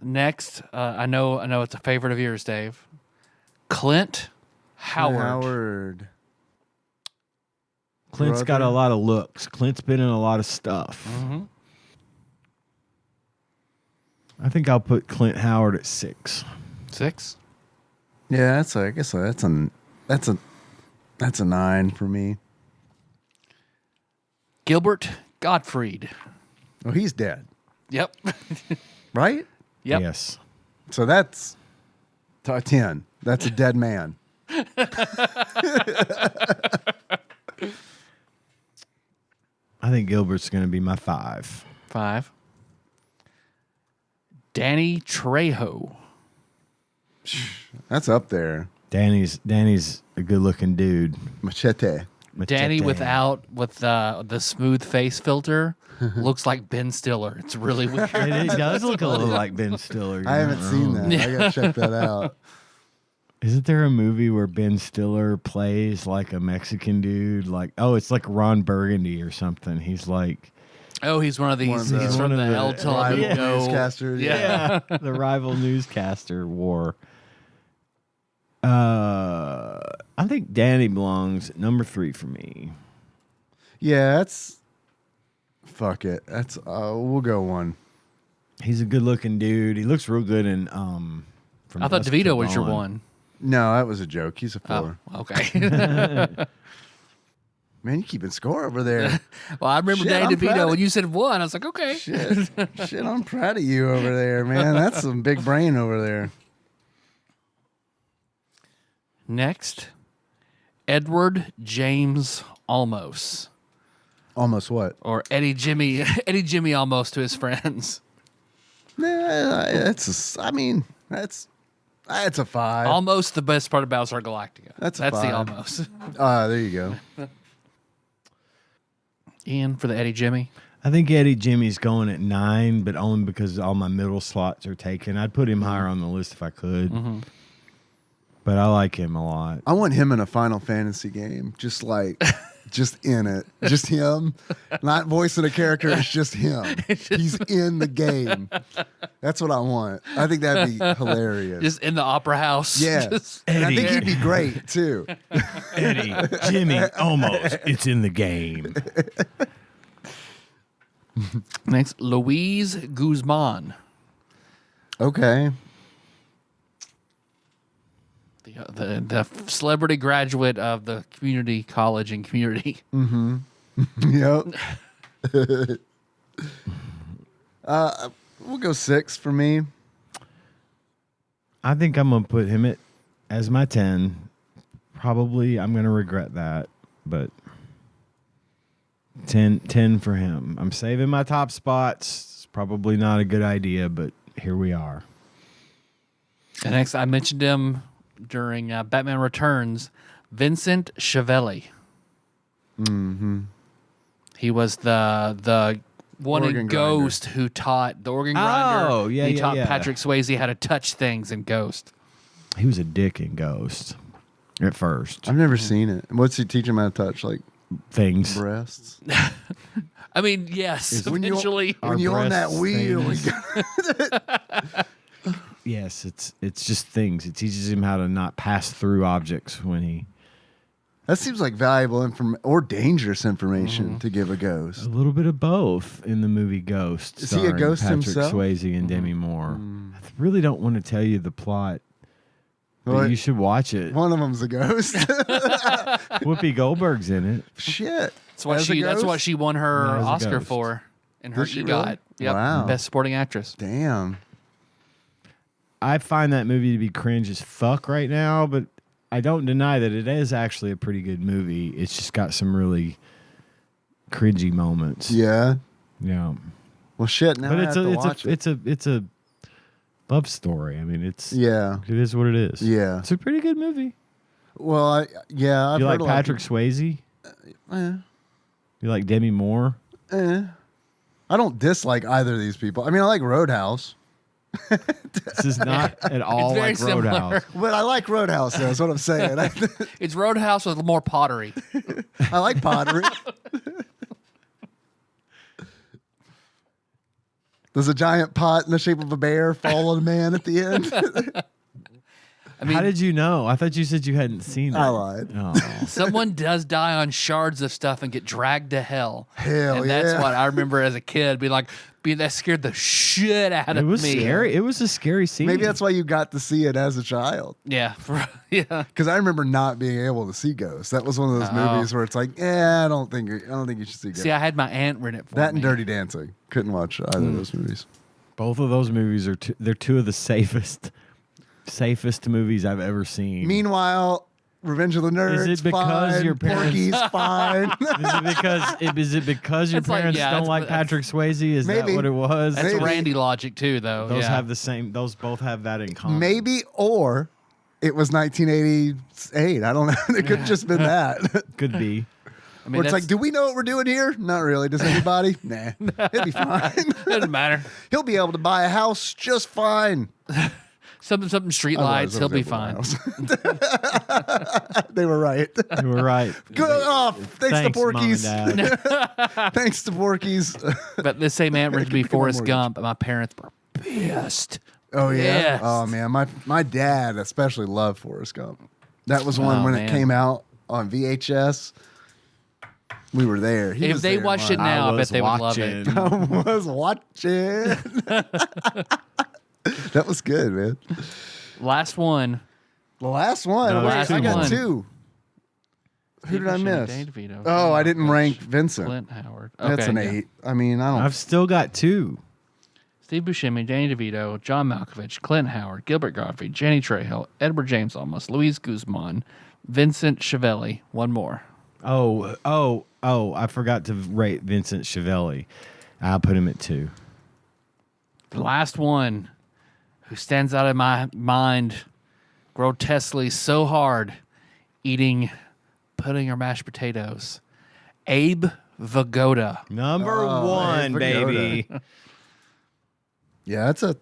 Next, I know it's a favorite of yours, Dave. Clint Howard. Clint's got a Brother. lot of looks. Clint's been in a lot of stuff. Mm-hmm. I think I'll put Clint Howard at 6. 6. Yeah, I guess that's a 9 for me. Gilbert Gottfried. Oh, he's dead, Yep. right? Yep. Yes. So that's 10. That's a dead man. I think Gilbert's going to be my 5. 5. Danny Trejo. That's up there. Danny's a good-looking dude. Machete. Danny Machete. with the smooth face filter looks like Ben Stiller. It's really weird. It does look a little like Ben Stiller. I haven't seen that. I gotta check that out. Isn't there a movie where Ben Stiller plays like a Mexican dude? Like, oh, it's like Ron Burgundy or something. He's like, Oh, he's one of these. One of the- He's from one the of the El rival Telemundo newscasters, Yeah. the rival newscaster war. I think Danny belongs at number 3 for me. Yeah, that's. Fuck it. That's. We'll go 1. He's a good-looking dude. He looks real good in From I thought Dusk Till DeVito was your Dawn. one. No, that was a joke. He's a 4. Oh, okay. Man, you keeping score over there. Well, I remember Shit, Danny I'm proud DeVito of- when you said 1. I was like, okay. Shit, I'm proud of you over there, man. That's some big brain over there. Next, Edward James Olmos, Almost what? or Eddie Jimmy Olmos to his friends. Nah, that's a 5. Almost the best part about Battlestar Galactica. That's a the 5. almost. There you go. Ian for the Eddie Jimmy. I think Eddie Jimmy's going at 9, but only because all my middle slots are taken. I'd put him higher on the list if I could. Mm-hmm. But I like him a lot. I want him in a Final Fantasy game, just in it, just him, not voicing a character. It's just him. He's in the game. That's what I want. I think that'd be hilarious. Just in the opera house. Yeah, Just- and I Eddie. think he'd be great too. Eddie, Jimmy, almost. It's in the game. Next, Louise Guzman. Okay, The celebrity graduate of the community college and community. yep. We'll go 6 for me. I think I'm going to put him as my 10. Probably I'm going to regret that, but 10 for him. I'm saving my top spots. It's probably not a good idea, but here we are. And next, I mentioned him during Batman Returns, Vincent Schiavelli. Mm-hmm. He was the one Organ in grinder. Ghost who taught the organ grinder. Oh, yeah, He yeah, taught yeah. Patrick Swayze how to touch things in Ghost. He was a dick in Ghost at first. I've never seen it. What's he teach him how to touch? Like Things. breasts? I mean, yes, When you- eventually. Our When you're on that breasts, wheel, things. Yes, it's just things. It teaches him how to not pass through objects when he. that seems like valuable or dangerous information to give a ghost. A little bit of both in the movie Ghost. Is he a starring ghost Patrick himself? Swayze and Demi Moore. I really don't want to tell you the plot But Well, you should watch it. one of them's a ghost. Whoopi Goldberg's in it. Shit. That's what As a that's ghost? what she won her No, as a Oscar ghost. for in her Did she EGOT. really? Yep. Wow. Best supporting actress. Damn. I find that movie to be cringe as fuck right now, but I don't deny that it is actually a pretty good movie. It's just got some really cringy moments. Yeah. Yeah. Well, shit. Now But I it's have to a watch it. it's a love story. I mean, it is what it is. Yeah. It's a pretty good movie. Well, I've You heard like a lot of Patrick Swayze? Eh. You like Demi Moore? I don't dislike either of these people. I mean, I like Roadhouse, This is not at all very like similar. Roadhouse. but I like Roadhouse. That's what I'm saying. It's Roadhouse with more pottery. I like pottery. Does a giant pot in the shape of a bear fall on a man at the end? I mean, How did you know? I thought you said you hadn't seen it. I lied. Oh. someone does die on shards of stuff and get dragged to hell. Hell and that's yeah. what I remember as a kid. That scared the shit out It of was me. scary. It was a scary scene. Maybe that's why you got to see it as a child. Yeah. Yeah. Because I remember not being able to see ghosts. That was one of those Oh. movies where it's like, I don't think you should see ghosts. See, I had my aunt rent it for That me. and Dirty Dancing. Couldn't watch either of those movies. both of those movies are they're two of the safest movies I've ever seen. Meanwhile, Revenge of the Nerds. Is it because fine. your parents- Porky's fine. is it because your It's like, parents yeah, don't that's- like Patrick Swayze? Is Maybe. that what it was? That's Maybe. Randy logic too, though. Those yeah. have the same. Those both have that in common. Maybe, or it was 1988. I don't know. It could have just been that. Could be. I mean, Where it's like, that's- do we know what we're doing here? Not really. Does anybody? Nah. He'll be fine. doesn't matter. He'll be able to buy a house just fine. Something street lights, he'll be fine. They were right. You were right. Good off. Thanks to Mom and Porky's. Dad. Thanks to Porky's. But this same aunt rented me Pick up my Forrest mortgage. Gump, and my parents were pissed. Oh yeah. Yes. Oh man, my dad especially loved Forrest Gump. That was one Oh, when man. it came out on VHS. We were there. He If was they there, watched it Mark. now, I bet was they would love it. watching. I was watching. That was good, man. Last one. The last one. No, Wait, last I got one. two. Who did I Steve Buscemi, miss? Danny DeVito, Oh, John I didn't Malkovich, rank Vincent. Clint Howard. That's Okay, an yeah. 8. I mean, I don't. I've still got two. Steve Buscemi, Danny DeVito, John Malkovich, Clint Howard, Gilbert Godfrey, Jenny Trejo, Edward James Olmos, Luis Guzman, Vincent Chiavelli. One more. Oh! I forgot to rate Vincent Chiavelli. I'll put him at 2. The last one who stands out in my mind grotesquely so hard eating pudding or mashed potatoes. Abe Vigoda. Number Oh, 1, Abe baby. Yeah, that's a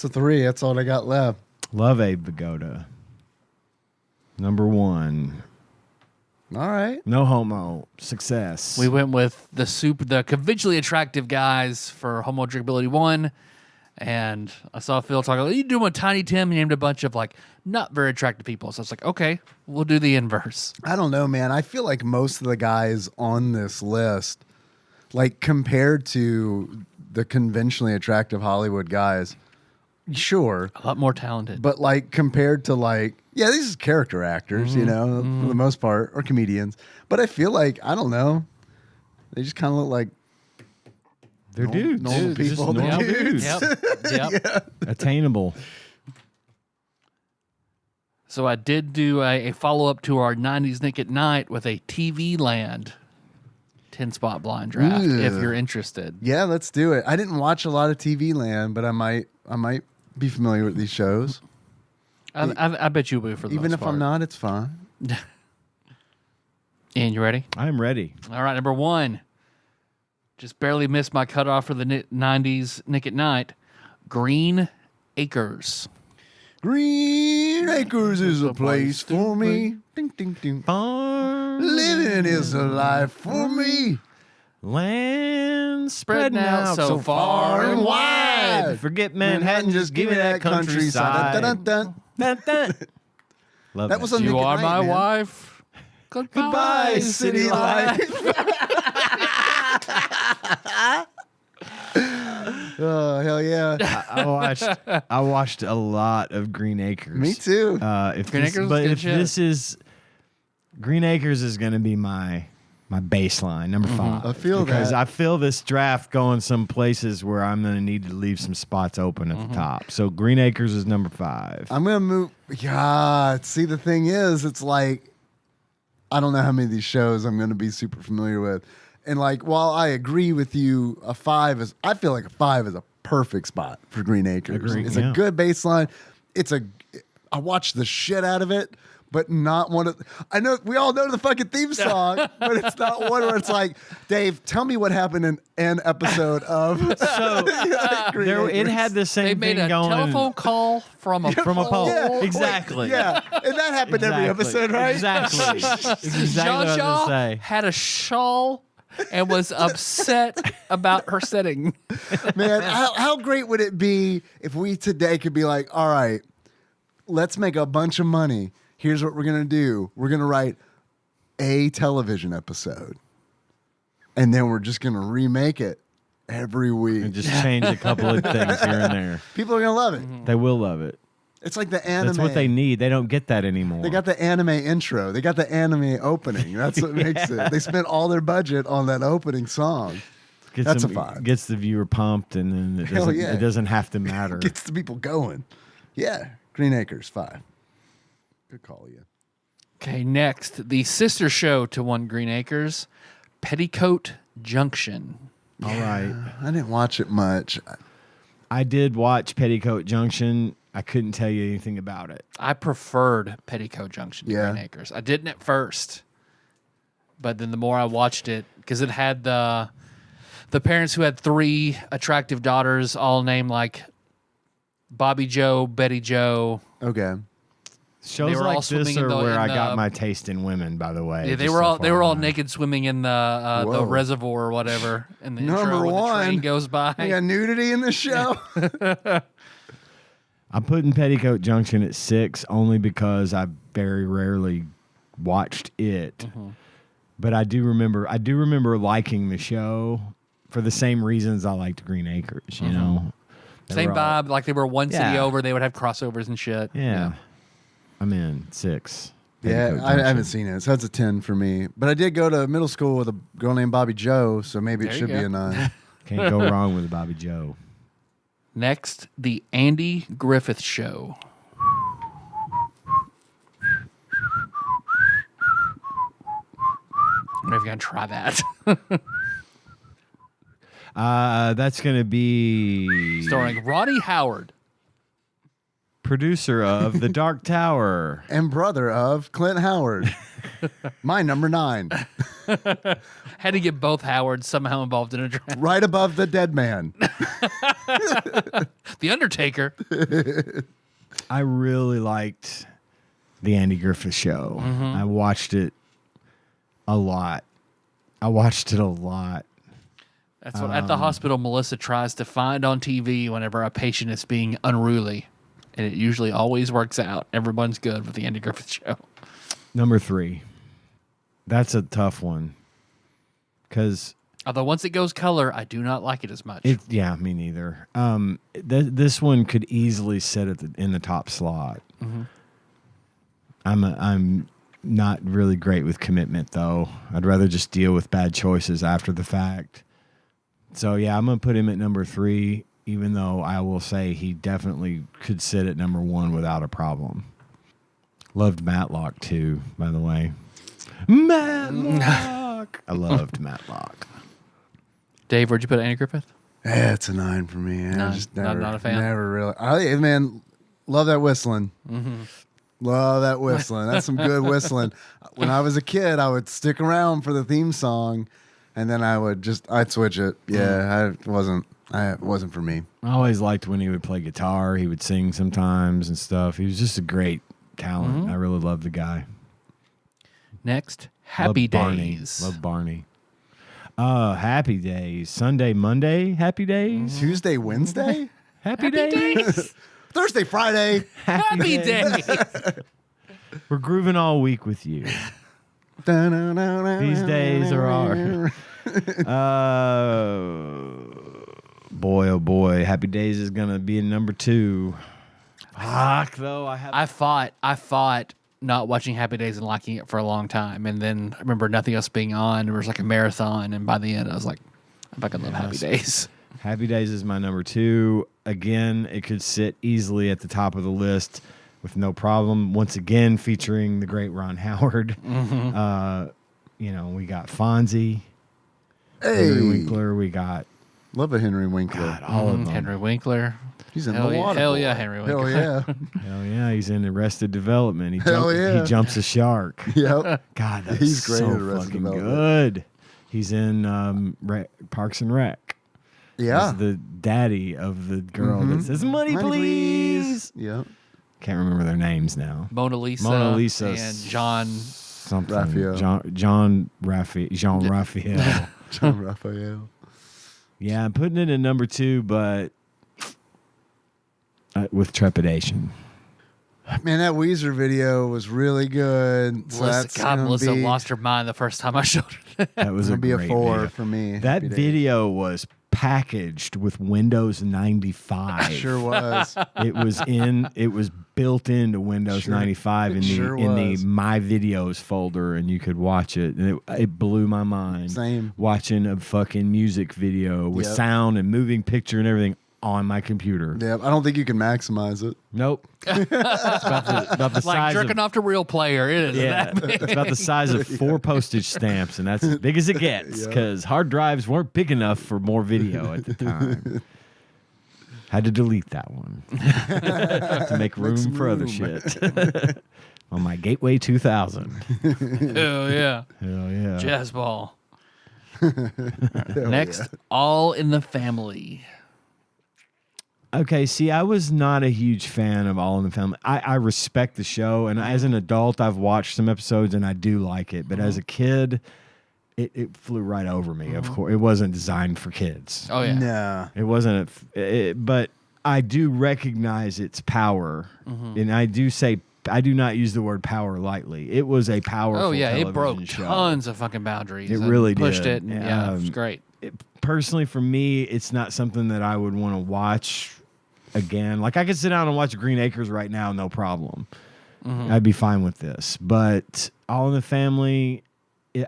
3. That's all I got left. Love Abe Vigoda. Number 1. All right. No homo. Success. We went with the conventionally attractive guys for Homo Drinkability 1. And I saw Phil talking, you doing Tiny Tim? He named a bunch of like not very attractive people. So I was like, okay, we'll do the inverse. I don't know, man. I feel like most of the guys on this list, like compared to the conventionally attractive Hollywood guys, sure, A lot more talented. but like compared to like, yeah, these are character actors, you know, for the most part, or comedians. But I feel like, I don't know, they just kind of look like They're dudes. normal Just people. normal They're dudes. Yep. Attainable. So I did do a follow-up to our 90s Nick at Night with a TV Land 10-spot blind draft, if Ugh. you're interested. Yeah, let's do it. I didn't watch a lot of TV Land, but I might be familiar with these shows. I bet you will for the Even most if part. I'm not, it's fine. Ian, you ready? I'm ready. All right, number 1. Just barely missed my cutoff for the 90s Nick at Night. Green Acres. Green Acres is a place for me. Ding, ding, ding. Farm Living is a life for me. land spreading out so far and wide. Forget Manhattan, just give me that countryside. Dun, dun, dun, Dun, dun. Love That was on You Nick at are Night, my man. wife. Goodbye, Goodbye, City life. Oh, hell yeah. I watched a lot of Green Acres. Me too. This is Green Acres is going to be my baseline, number 5. I feel because that. I feel this draft going some places where I'm going to need to leave some spots open at the top. So Green Acres is number 5. I'm going to move. Yeah. See, the thing is, it's like, I don't know how many of these shows I'm going to be super familiar with. And like, while I agree with you, I feel like a 5 is a perfect spot for Green Acres. Agreed, It's yeah. a good baseline. I watched the shit out of it, but not one of. I know we all know the fucking theme song, but it's not one where it's like, Dave, tell me what happened in an episode of. So it had the They same made thing a going telephone call from a pole. Yeah, Exactly. Yeah, and that happened every episode, right? Exactly. Exactly what I was Zsa gonna say. had a shawl and was upset about her setting. Man, how great would it be if we today could be like, all right, let's make a bunch of money. Here's what we're going to do. We're going to write a television episode. And then we're just going to remake it every week. And just change a couple of things here and there. People are going to love it. They will love it. It's like the anime. That's what they need. They don't get that anymore. They got the anime intro. They got the anime opening. That's what makes it. They spent all their budget on that opening song. That's a 5. Gets the viewer pumped, and then Hell yeah. it doesn't have to matter. Gets the people going. Yeah. Green Acres, 5. Good call, Ian. Okay, next, the sister show to One Green Acres, Petticoat Junction. All right. I didn't watch it much. I did watch Petticoat Junction. I couldn't tell you anything about it. I preferred Petticoat Junction to Yeah. Green Acres. I didn't at first, but then the more I watched it, because it had the parents who had 3 attractive daughters, all named like Bobby Joe, Betty Joe. Okay. Shows were all like this swimming are in the- where in I the- got my taste in women, by the way. Yeah, they just were all FYI. naked swimming in the Whoa. reservoir or whatever. And the Number intro when the one. train goes by. You got nudity in the show? I'm putting Petticoat Junction at 6 only because I very rarely watched it. But I do remember liking the show for the same reasons I liked Green Acres, you know. They Same were all- vibe. Like they were one city Yeah. over. They would have crossovers and shit. Yeah. I'm in 6. Yeah, Petticoat I haven't Junction. seen it. So that's a 10 for me. But I did go to middle school with a girl named Bobby Joe, so maybe it There you should be go. a 9. Can't go wrong with Bobby Joe. Next, the Andy Griffith Show. I'm never gonna try that. That's going to be Starring Ronnie Howard. producer of The Dark Tower. And brother of Clint Howard. My number 9. Had to get both Howards somehow involved in a draft. Right above the dead man. The Undertaker. I really liked the Andy Griffith Show. I watched it a lot. That's what at the hospital Melissa tries to find on TV whenever a patient is being unruly. And it usually always works out. Everyone's good with the Andy Griffith Show. Number 3. That's a tough one. Because Although once it goes color, I do not like it as much. yeah, me neither. This one could easily sit in the top slot. I'm not really great with commitment, though. I'd rather just deal with bad choices after the fact. So yeah, I'm gonna put him at number 3, even though I will say he definitely could sit at number 1 without a problem. Loved Matlock too, by the way. Matlock. I loved Matlock. Dave, where'd you put Andy Griffith? Yeah, it's a 9 for me. I 9. just Not a fan? Never really. Man, love that whistling. Love that whistling. That's some good whistling. When I was a kid, I would stick around for the theme song, and then I'd switch it. Yeah, it wasn't for me. I always liked when he would play guitar. He would sing sometimes and stuff. He was just a great talent. I really loved the guy. Next, Happy Loved Barney. Days. Love Barney. Happy Days. Sunday, Monday, Happy Days. Tuesday, Wednesday, Happy Days. Thursday, Friday. Happy Days. We're grooving all week with you. These days are ours. boy, oh boy, Happy Days is gonna be in number 2. Fuck, though. I fought not watching Happy Days and liking it for a long time, and then I remember nothing else being on. There was like a marathon, and by the end, I was like, I fucking love Happy Days. Happy Days is my number 2. Again, it could sit easily at the top of the list with no problem. Once again, featuring the great Ron Howard. You know, we got Fonzie, Henry Winkler. We got Love a Henry Winkler. God, all of them. Henry Winkler. He's in Hell the yeah, water. hell yeah, Henry Winkler. Hell yeah. Hell yeah, he's in Arrested Development. He Hell yeah. He jumps a shark. Yep. God, that's He's great so at Arrested fucking Development. good. He's in Parks and Rec. Yeah. He's the daddy of the girl that says, money, please. Yep. Can't remember their names now. Mona Lisa and John. Something. Raphael. Jean Raphael. John Raphael. Yeah, I'm putting it in number 2, but with trepidation. Man, that Weezer video was really good. So Melissa lost her mind the first time I showed her. That was gonna be a great 4 video. for me. That Happy Days. video was packaged with Windows 95. Sure was. It was built into Windows Sure. 95 in It the sure in the was. My Videos folder, and you could watch it. And it blew my mind. Same. Watching a fucking music video with Yep. sound and moving picture and everything on my computer. Yeah, I don't think you can maximize it. Nope. It's about the Like size jerking of, off to Real Player. It is yeah, that big. it's about the size of 4 postage stamps, and that's as big as it gets Yep. because hard drives weren't big enough for more video at the time. Had to delete that one to make room some for other room. shit. On my Gateway 2000. Hell yeah. Hell yeah. Jazz ball. Next, All in the Family. Okay, see, I was not a huge fan of All in the Family. I respect the show, and as an adult, I've watched some episodes, and I do like it. But as a kid, it flew right over me. Of course, it wasn't designed for kids. Oh, yeah. Nah. It wasn't, but I do recognize its power, and I do not use the word power lightly. It was a powerful. Oh, yeah. It broke television show. tons of fucking boundaries. It and really pushed did. it. And, yeah, it was great. Personally, for me, it's not something that I would want to watch again. Like, I could sit down and watch Green Acres right now, no problem. I'd be fine with this. But All in the Family,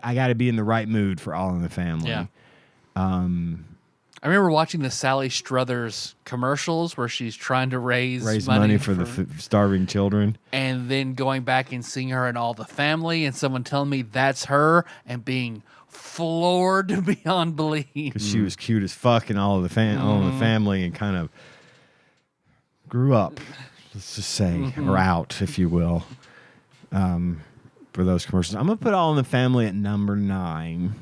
I got to be in the right mood for All in the Family. Yeah. I remember watching the Sally Struthers commercials where she's trying to raise money for the starving children. and then going back and seeing her in All the Family and someone telling me that's her and being floored beyond belief. Because she was cute as fuck in All in the Family and kind of grew up, let's just say, or out, if you will, for those commercials. I'm going to put All in the Family at number 9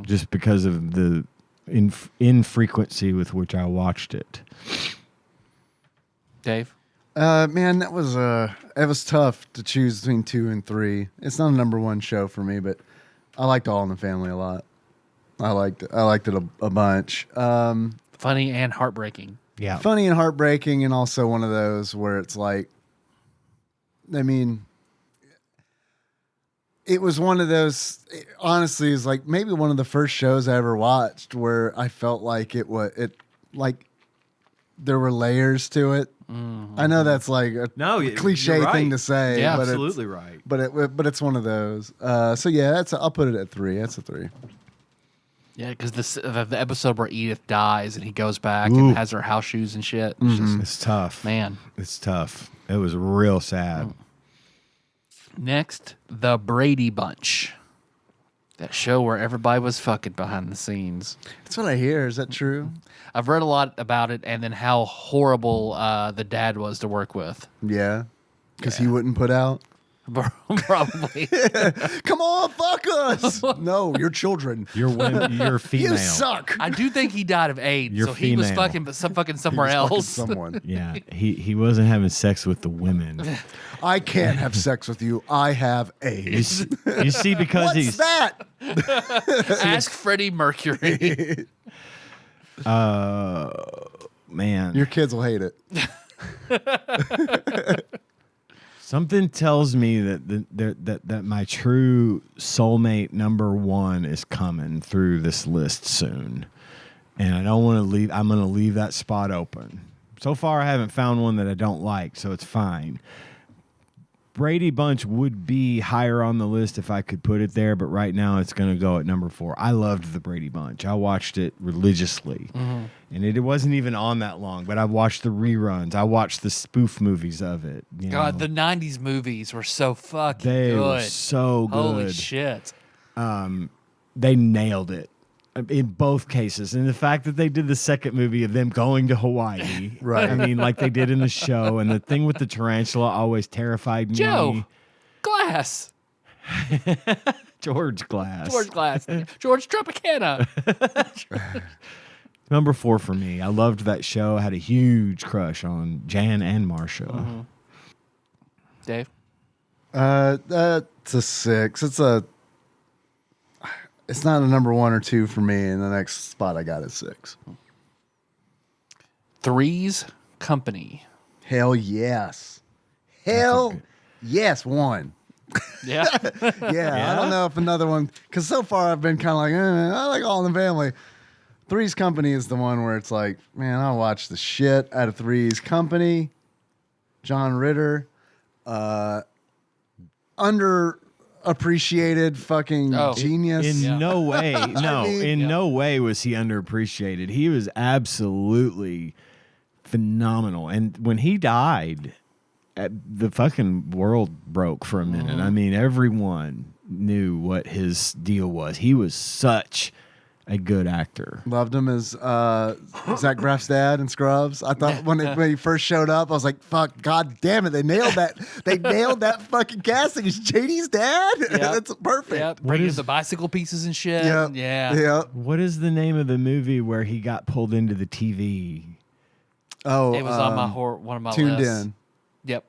just because of the infrequency with which I watched it. Dave? Man, it was tough to choose between 2 and 3. It's not a number 1 show for me, but I liked All in the Family a lot. I liked it a bunch. Funny and heartbreaking. Yeah. Funny and heartbreaking, and also one of those where it's like, I mean, it was one of those, honestly, it's like maybe one of the first shows I ever watched where I felt like like there were layers to it. I know that's like a cliche thing to say. Yeah, but absolutely right. But it's one of those. So yeah, I'll put it at 3. That's a 3. Yeah, because the episode where Edith dies and he goes back Ooh. and has her house shoes and shit. It's just, It's tough. man. It's tough. It was real sad. Next, The Brady Bunch. That show where everybody was fucking behind the scenes. That's what I hear. Is that true? I've read a lot about it and then how horrible the dad was to work with. Yeah. Because he wouldn't put out. Probably. Come on, fuck us. No, you're children. You're female. You suck. I do think he died of AIDS, You're so he was female. fucking somewhere He was fucking else. someone. Yeah, he wasn't having sex with the women. I can't have sex with you. I have AIDS. You see, because What's he's that? Ask Freddie Mercury. man. Your kids will hate it. Something tells me that my true soulmate number 1 is coming through this list soon, and I don't want to leave. I'm going to leave that spot open. So far, I haven't found one that I don't like, so it's fine. Brady Bunch would be higher on the list if I could put it there, but right now it's going to go at number 4. I loved the Brady Bunch. I watched it religiously, and it wasn't even on that long, but I watched the reruns. I watched the spoof movies of it. God, the 90s movies were so fucking they good. were so good. Holy shit. They nailed it in both cases. And the fact that they did the second movie of them going to Hawaii, Right. I mean, like they did in the show, and the thing with the tarantula always terrified me. Joe Glass. George Glass. George Glass. George Tropicana. Number 4 for me. I loved that show. I had a huge crush on Jan and Marsha. Dave? It's a 6. It's not a number 1 or 2 for me, and the next spot I got is 6. Three's Company. Hell yes. Hell yes, 1. Yeah. Yeah, I don't know if another one, because so far I've been kind of like, I like All in the Family. Three's Company is the one where it's like, man, I'll watch the shit out of Three's Company. John Ritter, underappreciated fucking genius. In no way, no, mean, no way was he underappreciated. He was absolutely phenomenal. And when he died, the fucking world broke for a minute. I mean, everyone knew what his deal was. He was such a good actor. Loved him as Zach Braff's dad in Scrubs. I thought when he first showed up, I was like, "Fuck, god damn it, they nailed that! They nailed that fucking casting. It's JD's dad. That's perfect." Yeah, bringing the bicycle pieces and shit. Yep. Yeah. What is the name of the movie where he got pulled into the TV? Oh, It was on one of my Tuned lists. In. Yep.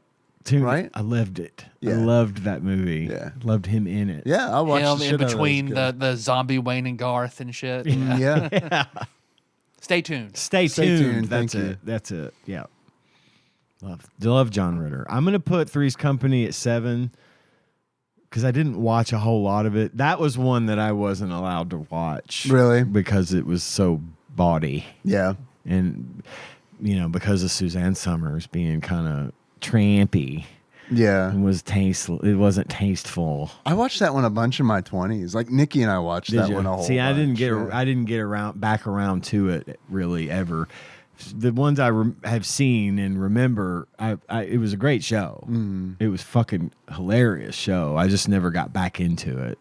Right? I loved it. Yeah. I loved that movie. Yeah. Loved him in it. Yeah, I watched Him the in shit out of between those the zombie Wayne and Garth and shit. guys. Yeah. Stay tuned. Stay Stay tuned. tuned. That's Thank it. you. That's it. Yeah. Love John Ritter. I'm going to put Three's Company at 7 because I didn't watch a whole lot of it. That was one that I wasn't allowed to watch. Really? Because it was so bawdy. Yeah. And, because of Suzanne Summers being kind of trampy. Yeah. It wasn't tasteful. I watched that one a bunch in my 20s. Like Nikki and I watched that one a whole See, I didn't bunch. get Yeah. I didn't get back around to it really ever. The ones I have seen and remember, it was a great show. It was fucking hilarious show. I just never got back into it,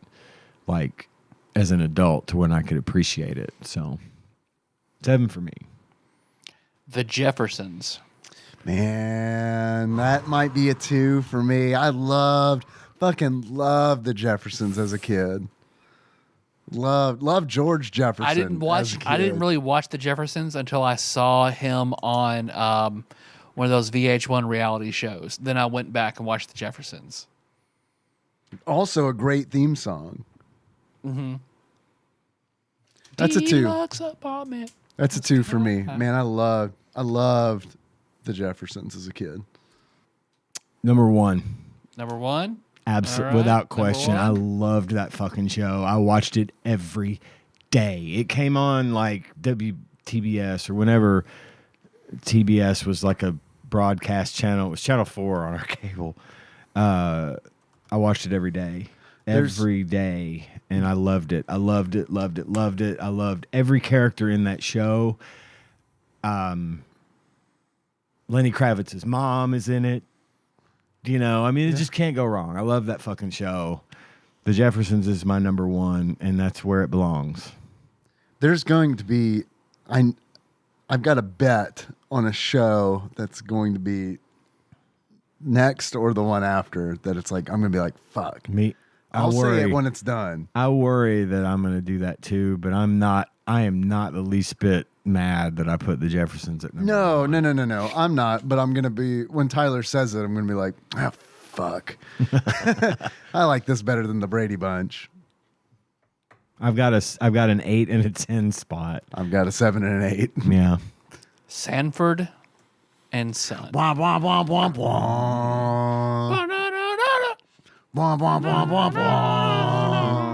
like as an adult, to when I could appreciate it. So, 7 for me. The Jeffersons. Man, that might be a 2 for me. I fucking loved the Jeffersons as a kid. Loved George Jefferson. I didn't really watch The Jeffersons until I saw him on one of those VH1 reality shows. Then I went back and watched The Jeffersons. Also a great theme song. That's a 2. Deluxe apartment. That's a 2 for me. Man, I loved the Jeffersons as a kid. Number 1. Number 1. Absolutely, All right, without number question. 1. I loved that fucking show. I watched it every day. It came on like WTBS or whenever TBS was like a broadcast channel. It was Channel 4 on our cable. I watched it every day. Every day. And I loved it. I loved it. I loved every character in that show. Lenny Kravitz's mom is in it. It just can't go wrong. I love that fucking show. The Jeffersons is my number 1, and that's where it belongs. There's going to be, I've got a bet on a show that's going to be next or the one after that it's like, I'm going to be like, fuck. I'll say it when it's done. I worry that I'm going to do that too, but I am not the least bit mad that I put the Jeffersons at number 1. No. I'm not, but I'm going to be, when Tyler says it, I'm going to be like, fuck. I like this better than the Brady Bunch. I've got an 8 and a 10 spot. I've got a 7 and an 8. Yeah. Sanford and Son. Wah, wah, wah, wah, wah. Wah, wah, wah, wah, wah.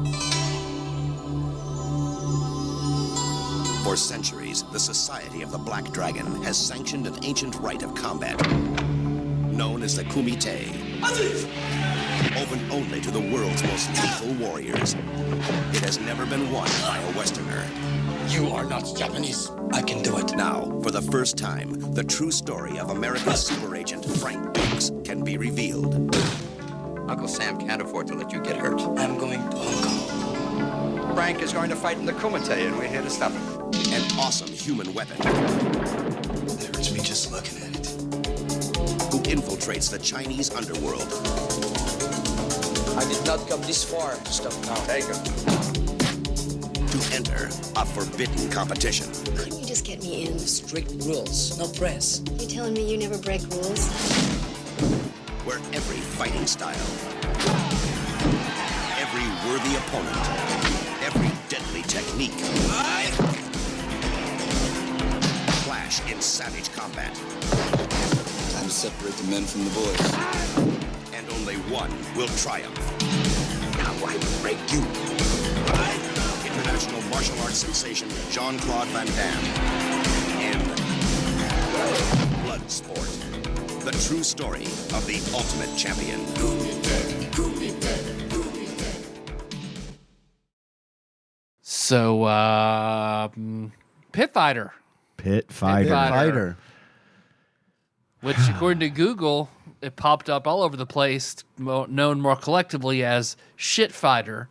For centuries, the Society of the Black Dragon has sanctioned an ancient rite of combat known as the Kumite, open only to the world's most lethal warriors. It has never been won by a Westerner. You are not Japanese. I can do it. Now, for the first time, the true story of America's super agent, Frank Dukes, can be revealed. Uncle Sam can't afford to let you get hurt. I'm going to Hong Kong. Frank is going to fight in the Kumite, and we're here to stop him. An awesome human weapon. It hurts me just looking at it. Who infiltrates the Chinese underworld. I did not come this far to stop now. Take him. To enter a forbidden competition. Couldn't you just get me in? Strict rules, no press. You telling me you never break rules? Where every fighting style, every worthy opponent, every deadly technique clash in savage combat. Time to separate the men from the boys. And only one will triumph. Now I will break you. International martial arts sensation Jean-Claude Van Damme in Bloodsport. The true story of the ultimate champion. So, Pitfighter, Pitfighter. Fighter. which according to Google, it popped up all over the place, known more collectively as Shit Fighter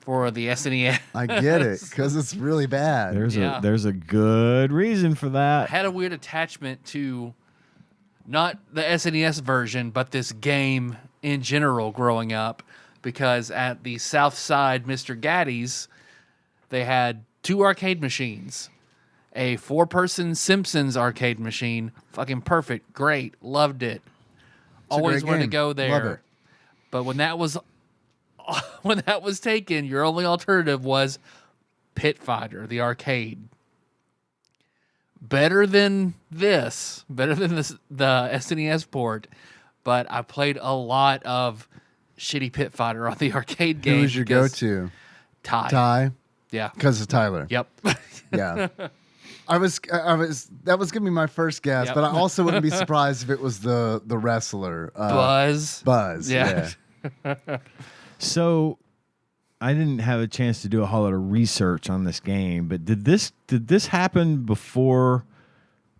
for the SNES. I get it because it's really bad. There's a good reason for I that. had a weird attachment to not the SNES version, but this game in general growing up, because at the South Side Mr. Gaddy's, they had 2 arcade machines. A 4-person Simpsons arcade machine. Fucking perfect. Great. Loved it. Always great wanted to game. go Love there. it. But when that was taken, your only alternative was Pitfighter, the arcade. Better than the SNES port, but I played a lot of shitty Pitfighter on the arcade game. Who was your because go-to? Ty. Ty, Yeah. because of Tyler. Yep. Yeah. I was that was gonna be my first guess, Yep. but I also wouldn't be surprised if it was the wrestler Buzz. Buzz. Yeah. So I didn't have a chance to do a whole lot of research on this game, but did this happen before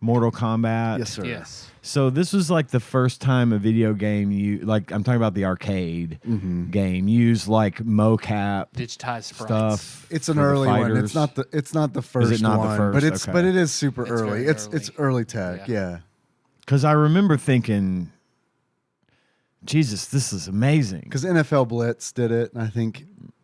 Mortal Kombat? Yes, sir. Yes. So this was like the first time a video game I'm talking about the arcade game used like mocap Digitized sprites. stuff. It's an for the early one. fighters. It's not the first not the one, first? but Okay. it is super It's early. very It's early. early tech. Yeah. Because I remember thinking, Jesus, this is amazing. Because NFL Blitz did it, and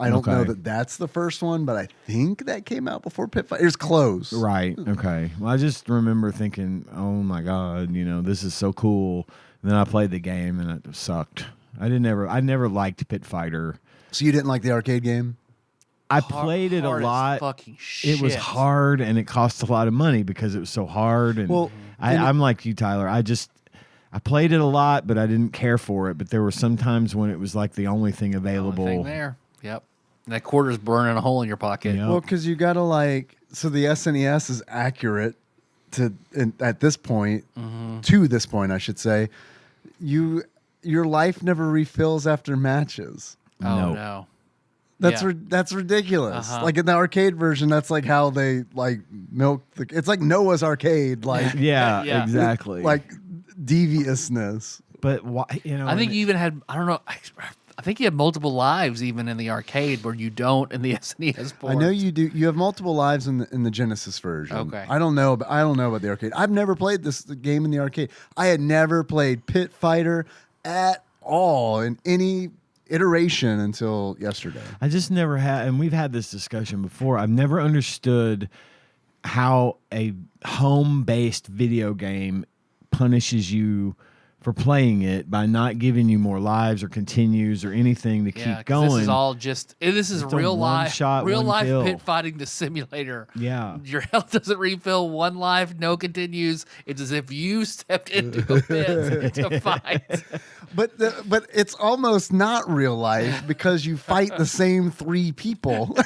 I don't know Okay. that that's the first one, but I think that came out before Pitfighter. It's close. Right. Okay. Well, I just remember thinking, oh my God, this is so cool. And then I played the game and it sucked. I never liked Pitfighter. So you didn't like the arcade game? I played it a Hard as lot. fucking shit. It was hard and it cost a lot of money because it was so hard. And Well, I'm like you, Tyler. I played it a lot, but I didn't care for it. But there were some times when it was like the only thing available. Only thing there. Yep. And that quarter's burning a hole in your pocket. Yeah. Well, because you got to so the SNES is accurate at this point, to this point, I should say. Your life never refills after matches. Oh, No. no. That's Yeah. That's ridiculous. Uh-huh. Like in the arcade version, that's like how they milk. It's like Noah's Arcade, Yeah, Yeah. exactly. deviousness. but why? I think you even had, I don't know, I think you had multiple lives even in the arcade where you don't in the SNES port. I know you do. You have multiple lives in the Genesis version. Okay. I don't know about the arcade. I've never played this game in the arcade. I had never played Pit Fighter at all in any iteration until yesterday. I just never had, and we've had this discussion before. I've never understood how a home-based video game punishes you for playing it by not giving you more lives or continues or anything to Yeah, keep 'cause going. this is all just, this is It's a real life, one-shot, real life one-kill. pit fighting the simulator. Yeah. Your health doesn't refill, one life, no continues. It's as if you stepped into a pit to fight. But it's almost not real life because you fight the same 3 people.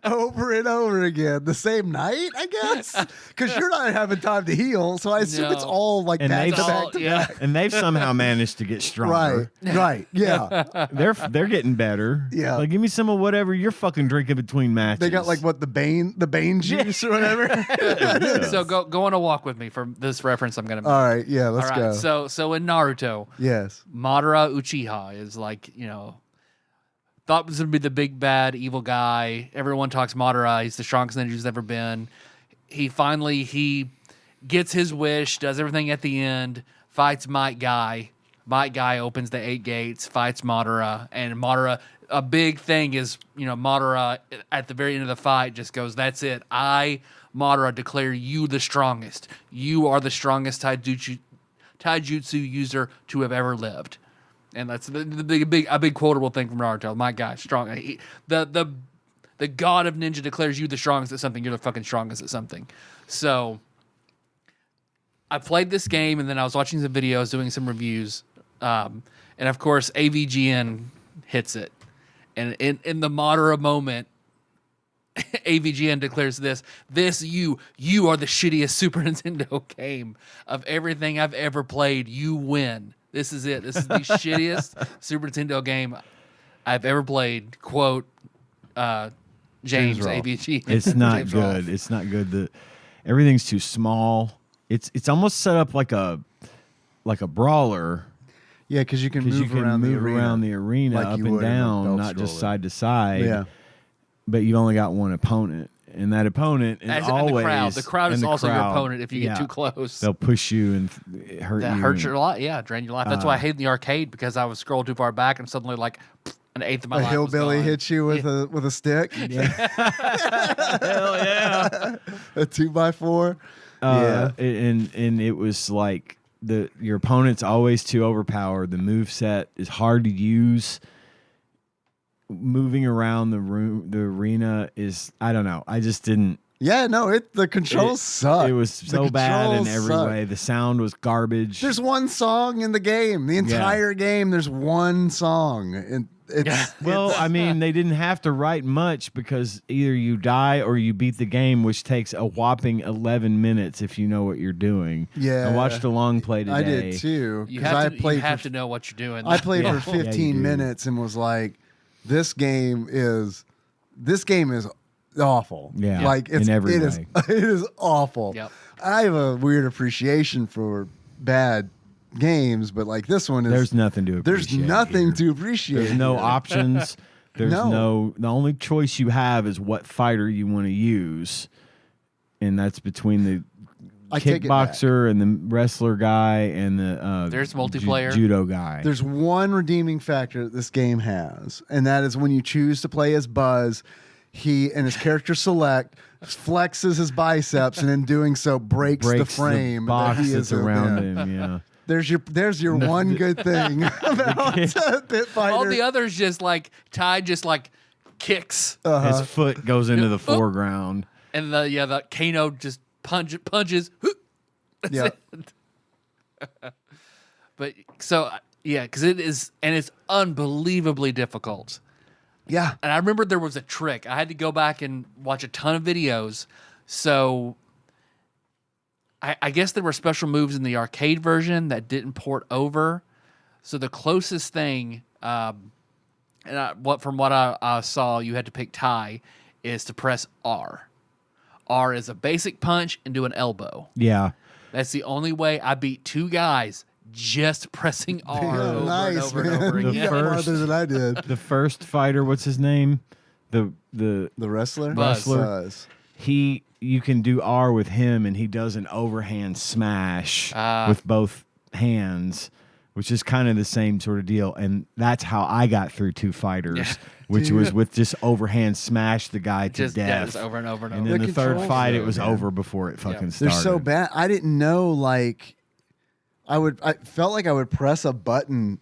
over and over again the same night, I guess, because you're not having time to heal. So I assume it's all like And back they've to back to back. And they've somehow managed to get stronger. Right, yeah. They're getting better. Yeah. Like, give me some of whatever you're fucking drinking between matches. They got like what the Bane juice or whatever. So go on a walk with me for this reference I'm gonna make. All right, yeah, let's All right, go. so in Naruto, Yes. Madara Uchiha is like, thought was gonna be the big bad evil guy. Everyone talks Madara. He's the strongest ninja who's ever been. He gets his wish, does everything at the end, fights Might Guy. Might Guy opens the 8 gates, fights Madara, and Madara. A big thing is, Madara at the very end of the fight just goes, "That's it. I, Madara, declare you the strongest. You are the strongest taijutsu user to have ever lived." And that's a big quotable thing from Naruto. My guy, strong. The god of ninja declares you the strongest at something. You're the fucking strongest at something. So I played this game, and then I was watching some videos, doing some reviews, and of course AVGN hits it. And in the Madara moment, AVGN declares this you are the shittiest Super Nintendo game of everything I've ever played. You win. This is it. This is the shittiest Super Nintendo game I've ever played. Quote, James AVG. It's not James good. Rolfe. It's not good. Everything's too small. It's almost set up like a brawler. Yeah, because you can Because move, you can around, move the arena around the arena like up you and would in a down, belt not just scroller. side to side. Yeah. But you only got one opponent, and that opponent is As in always the crowd is and the also your crowd, opponent if you get too close. They'll push you and hurt That you. hurts your life. Yeah, drain your life. That's why I hate the arcade, because I was scrolling too far back and suddenly like an eighth of my A life hillbilly was gone. hits you with a stick. Hell yeah! A 2x4. And it was like your opponent's always too overpowered. The move set is hard to use. Moving around the arena is, I don't know. I just didn't. Yeah, no, the controls suck. It was so bad in controls every suck. way. The sound was garbage. There's one song in the game. The entire game, there's one song. And Well, I mean, they didn't have to write much because either you die or you beat the game, which takes a whopping 11 minutes if you know what you're doing. Yeah. I watched a long play today. I did too. You 'cause have, I to, played you have for, to know what you're doing. I played Yeah. for Yeah, you 15 do. minutes and was like, this game is awful. Yeah, like in every it is way. it is awful. Yep. I have a weird appreciation for bad games, but like this one is There's nothing to there's appreciate nothing here. to appreciate. There's no options. There's No. the only choice you have is what fighter you want to use. And that's between the I take it back. kickboxer and the wrestler guy and the There's multiplayer. judo guy. There's one redeeming factor that this game has, and that is when you choose to play as Buzz, he and his character select flexes his bitsips, and in doing so breaks the frame box that he that's is around in. him. Yeah. There's your one good thing about Pitfighter. All the others just like Ty just like kicks, His foot goes into the foreground. and the Kano just punches. That's Yeah. it. But so yeah, because it is, and it's unbelievably difficult. Yeah. And I remember there was a trick. I had to go back and watch a ton of videos. So I guess there were special moves in the arcade version that didn't port over. So the closest thing, from what I saw, you had to pick Ty, is to press R. R is a basic punch and do an elbow. Yeah. That's the only way I beat 2 guys just pressing R over and over and over man. again. You got farther than I did. The first fighter, what's his name? The The wrestler? Buzz. Buzz. you can do R with him, and he does an overhand smash with both hands, which is kind of the same sort of deal. And that's how I got through 2 fighters, which was with just overhand smash the guy to Just death. just over and over and And over. then the third controls, fight, it though, was man. over before it fucking They're started. so bad. I didn't know, like, I felt like I would press a button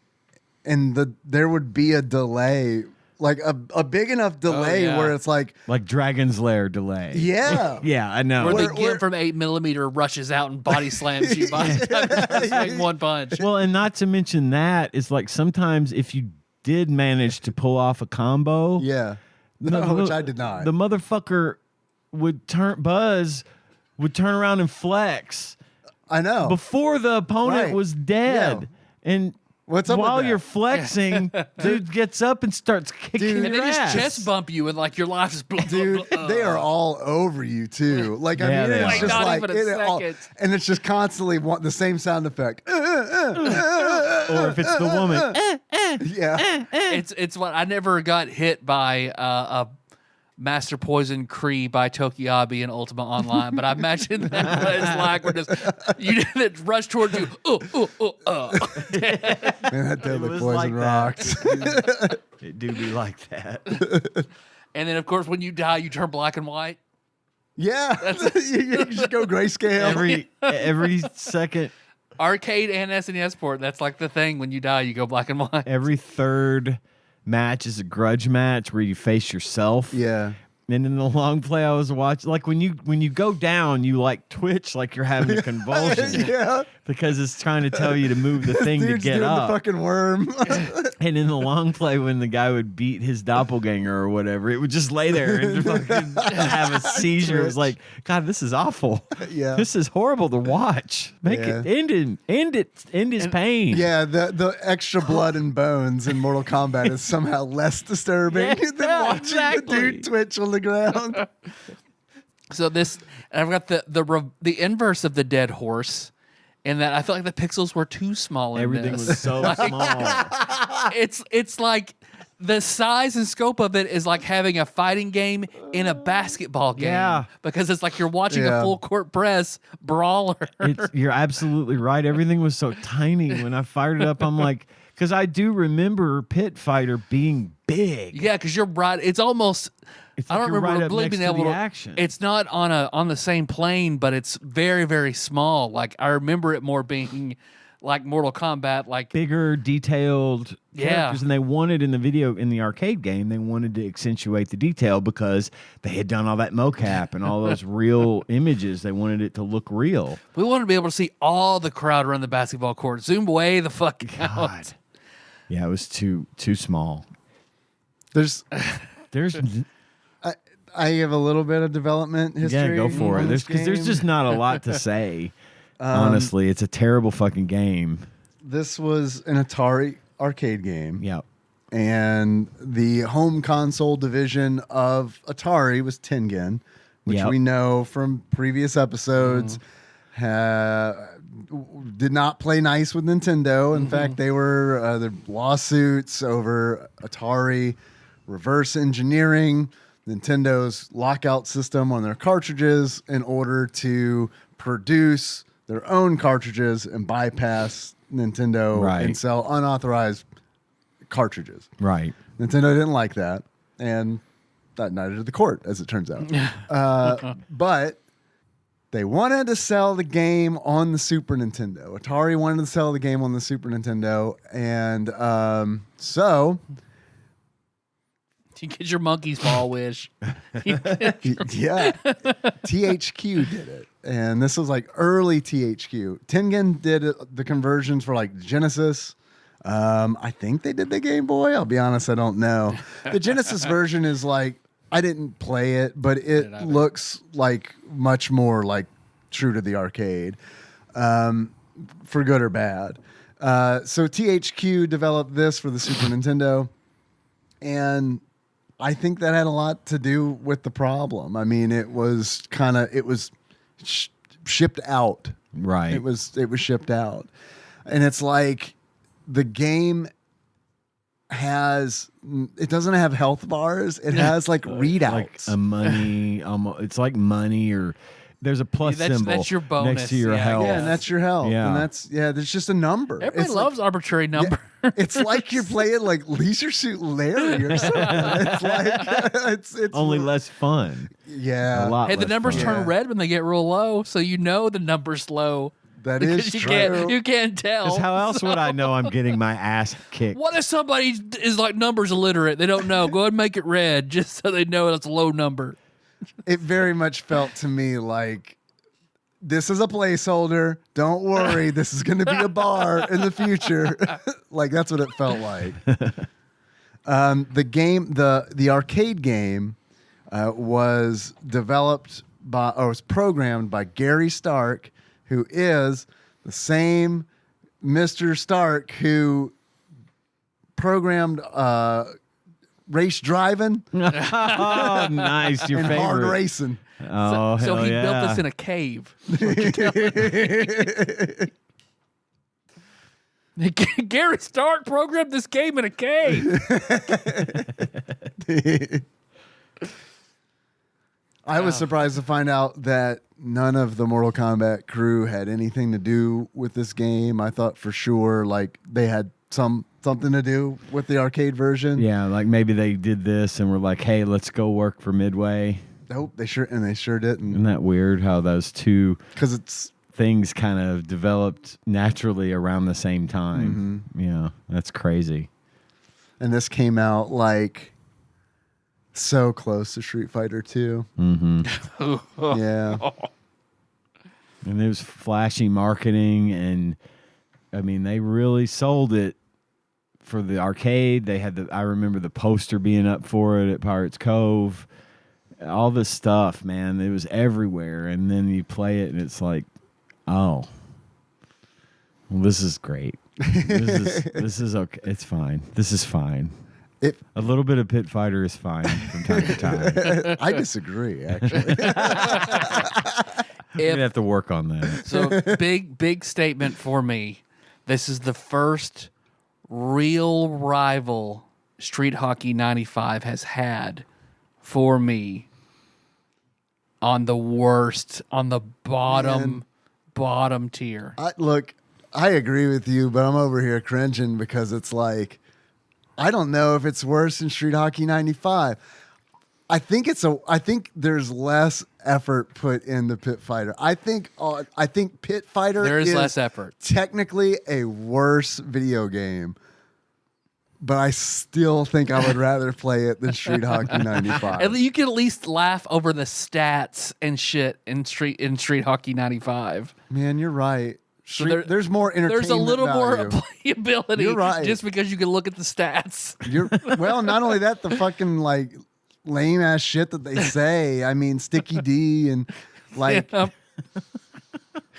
and there would be a delay, like a big enough delay yeah. where it's like, Like Dragon's Lair delay. yeah. Yeah, I know. Where Where- the Gim from 8mm rushes out and body slams you by just like one punch. Well, and not to mention that, it's like sometimes if you did manage to pull off a combo, Yeah. No, which I did not. The motherfucker Buzz would turn around and flex. I know. Before the opponent Right. was dead. Yeah. And What's up with while that? you're flexing, dude gets up and starts kicking Dude, your And they just ass. chest bump you and like your life is blah, Dude, blah, blah. they are all over you too. Like, Yeah, I mean, they it's are. just Not like, even a second. and it's just constantly the same sound effect. Or if it's the woman, Yeah. It's what I never got hit by a Master Poison Kree by Tokiabi in Ultima Online, but I imagine that's what it's like. We're just you didn't rush towards you. Man, that deadly was poison like that. rocks. it do be like that. And then of course when you die, you turn black and white. Yeah. You just go grayscale. Every second, Arcade and SNES port. That's like the thing. When you die, you go black and white. every third match is a grudge match where you face yourself. Yeah. And in the long play I was watching, like when you go down, you like twitch like you're having a convulsion. Yeah. Because it's trying to tell you to move the thing to Dude's get doing up. the fucking worm. And in the long play, when the guy would beat his doppelganger or whatever, it would just lay there and fucking have a seizure. It was like, God, this is awful. Yeah. This is horrible to watch. Make Yeah. it end his pain. Yeah, the extra blood and bones in Mortal Kombat is somehow less disturbing Yeah, than watching exactly. the dude twitch on the ground. So this, and I've got the inverse of the dead horse, in that I felt like the pixels were too small. In Everything this. was so small. It's like the size and scope of it is like having a fighting game in a basketball game. Yeah. Because it's like you're watching Yeah. a full court press brawler. You're absolutely right. Everything was so tiny. When I fired it up, I'm like, because I do remember Pitfighter being big. Yeah, because you're right. It's almost. It's I like don't you're remember right up really next being to able the to. action. It's not on the same plane, but it's very very small. Like I remember it more being like Mortal Kombat, like bigger, detailed Yeah. characters, and they wanted in the arcade game, they wanted to accentuate the detail because they had done all that mocap and all those real images. They wanted it to look real. we want to be able to see all the crowd around the basketball court. Zoom way the fuck out. God. Yeah, it was too small. There's There's I have a little bit of development history. yeah, go for it. on this There's game. just not a lot to say. Honestly, it's a terrible fucking game. This was an Atari arcade game. Yeah. And the home console division of Atari was Tengen, which Yep. we know from previous episodes did not play nice with Nintendo. In fact, they were the lawsuits over Atari reverse engineering Nintendo's lockout system on their cartridges in order to produce their own cartridges and bypass Nintendo Right. and sell unauthorized cartridges. Right. Nintendo didn't like that, and neither did the court, as it turns out. But they wanted to sell the game on the Super Nintendo. Atari wanted to sell the game on the Super Nintendo, and so You get your monkey's paw wish. yeah, THQ did it, and this was like early THQ. Tengen did the conversions for like Genesis. I think they did the Game Boy. I'll be honest, I don't know. The Genesis version is like, I didn't play it, but it looks like much more like true to the arcade, for good or bad. So THQ developed this for the Super Nintendo, and I think that had a lot to do with the problem. I mean, it was shipped out. Right. It was shipped out, and it's like the game doesn't have health bars. It has like readouts. Like a money, it's like money, or there's a plus symbol that's your bonus, next to your yeah, health. yeah, and that's your health. Yeah. And there's just a number. Everybody It's loves arbitrary number. It's like you're playing like Leisure Suit Larry or something. It's like it's only less fun. yeah. A lot. Hey, the less numbers fun. turn Yeah. red when they get real low, so you know the number's low. That Because is you true. you can't tell. Because how else would I know I'm getting my ass kicked? What if somebody is like numbers illiterate? They don't know. Go ahead and make it red just so they know it's a low number. It very much felt to me like this is a placeholder. Don't worry, this is going to be a bar in the future. Like that's what it felt like. The game, the arcade game, was developed by, or was programmed by Gary Stark, who is the same Mr. Stark who programmed race driving Oh, nice. Your and favorite. hard racing. Oh, So hell he yeah. built this in a cave. Gary Stark programmed this game in a cave. I was surprised to find out that none of the Mortal Kombat crew had anything to do with this game. I thought for sure like they had something to do with the arcade version. Yeah, like maybe they did this and were like, hey, let's go work for Midway. Nope, they sure didn't. Isn't that weird how those two Because it's things kind of developed naturally around the same time? Yeah, that's crazy. and this came out like so close to Street Fighter 2. Yeah. And it was flashy marketing, and I mean, they really sold it for the arcade. They had I remember the poster being up for it at Pirates Cove. All this stuff, man, it was everywhere. And then you play it, and it's like, oh, well, this is great. This is okay. It's fine. This is fine. A little bit of Pitfighter is fine from time to time. I disagree, actually. You're gonna have to work on that. So big statement for me. This is the first real rival Street Hockey 95 has had for me on the worst, on the bottom tier. Look, I agree with you, but I'm over here cringing because it's like, I don't know if it's worse than Street Hockey 95. I think there's less effort put into Pitfighter. I think Pitfighter There is is less effort. Technically a worse video game, but I still think I would rather play it than Street Hockey 95. You can at least laugh over the stats and shit in Street Hockey 95. Man, you're right. So There's more entertainment. There's a little more value. playability. You're right. Just because you can look at the stats. Well, not only that, the fucking like lame ass shit that they say. I mean, Sticky D and like, Yeah.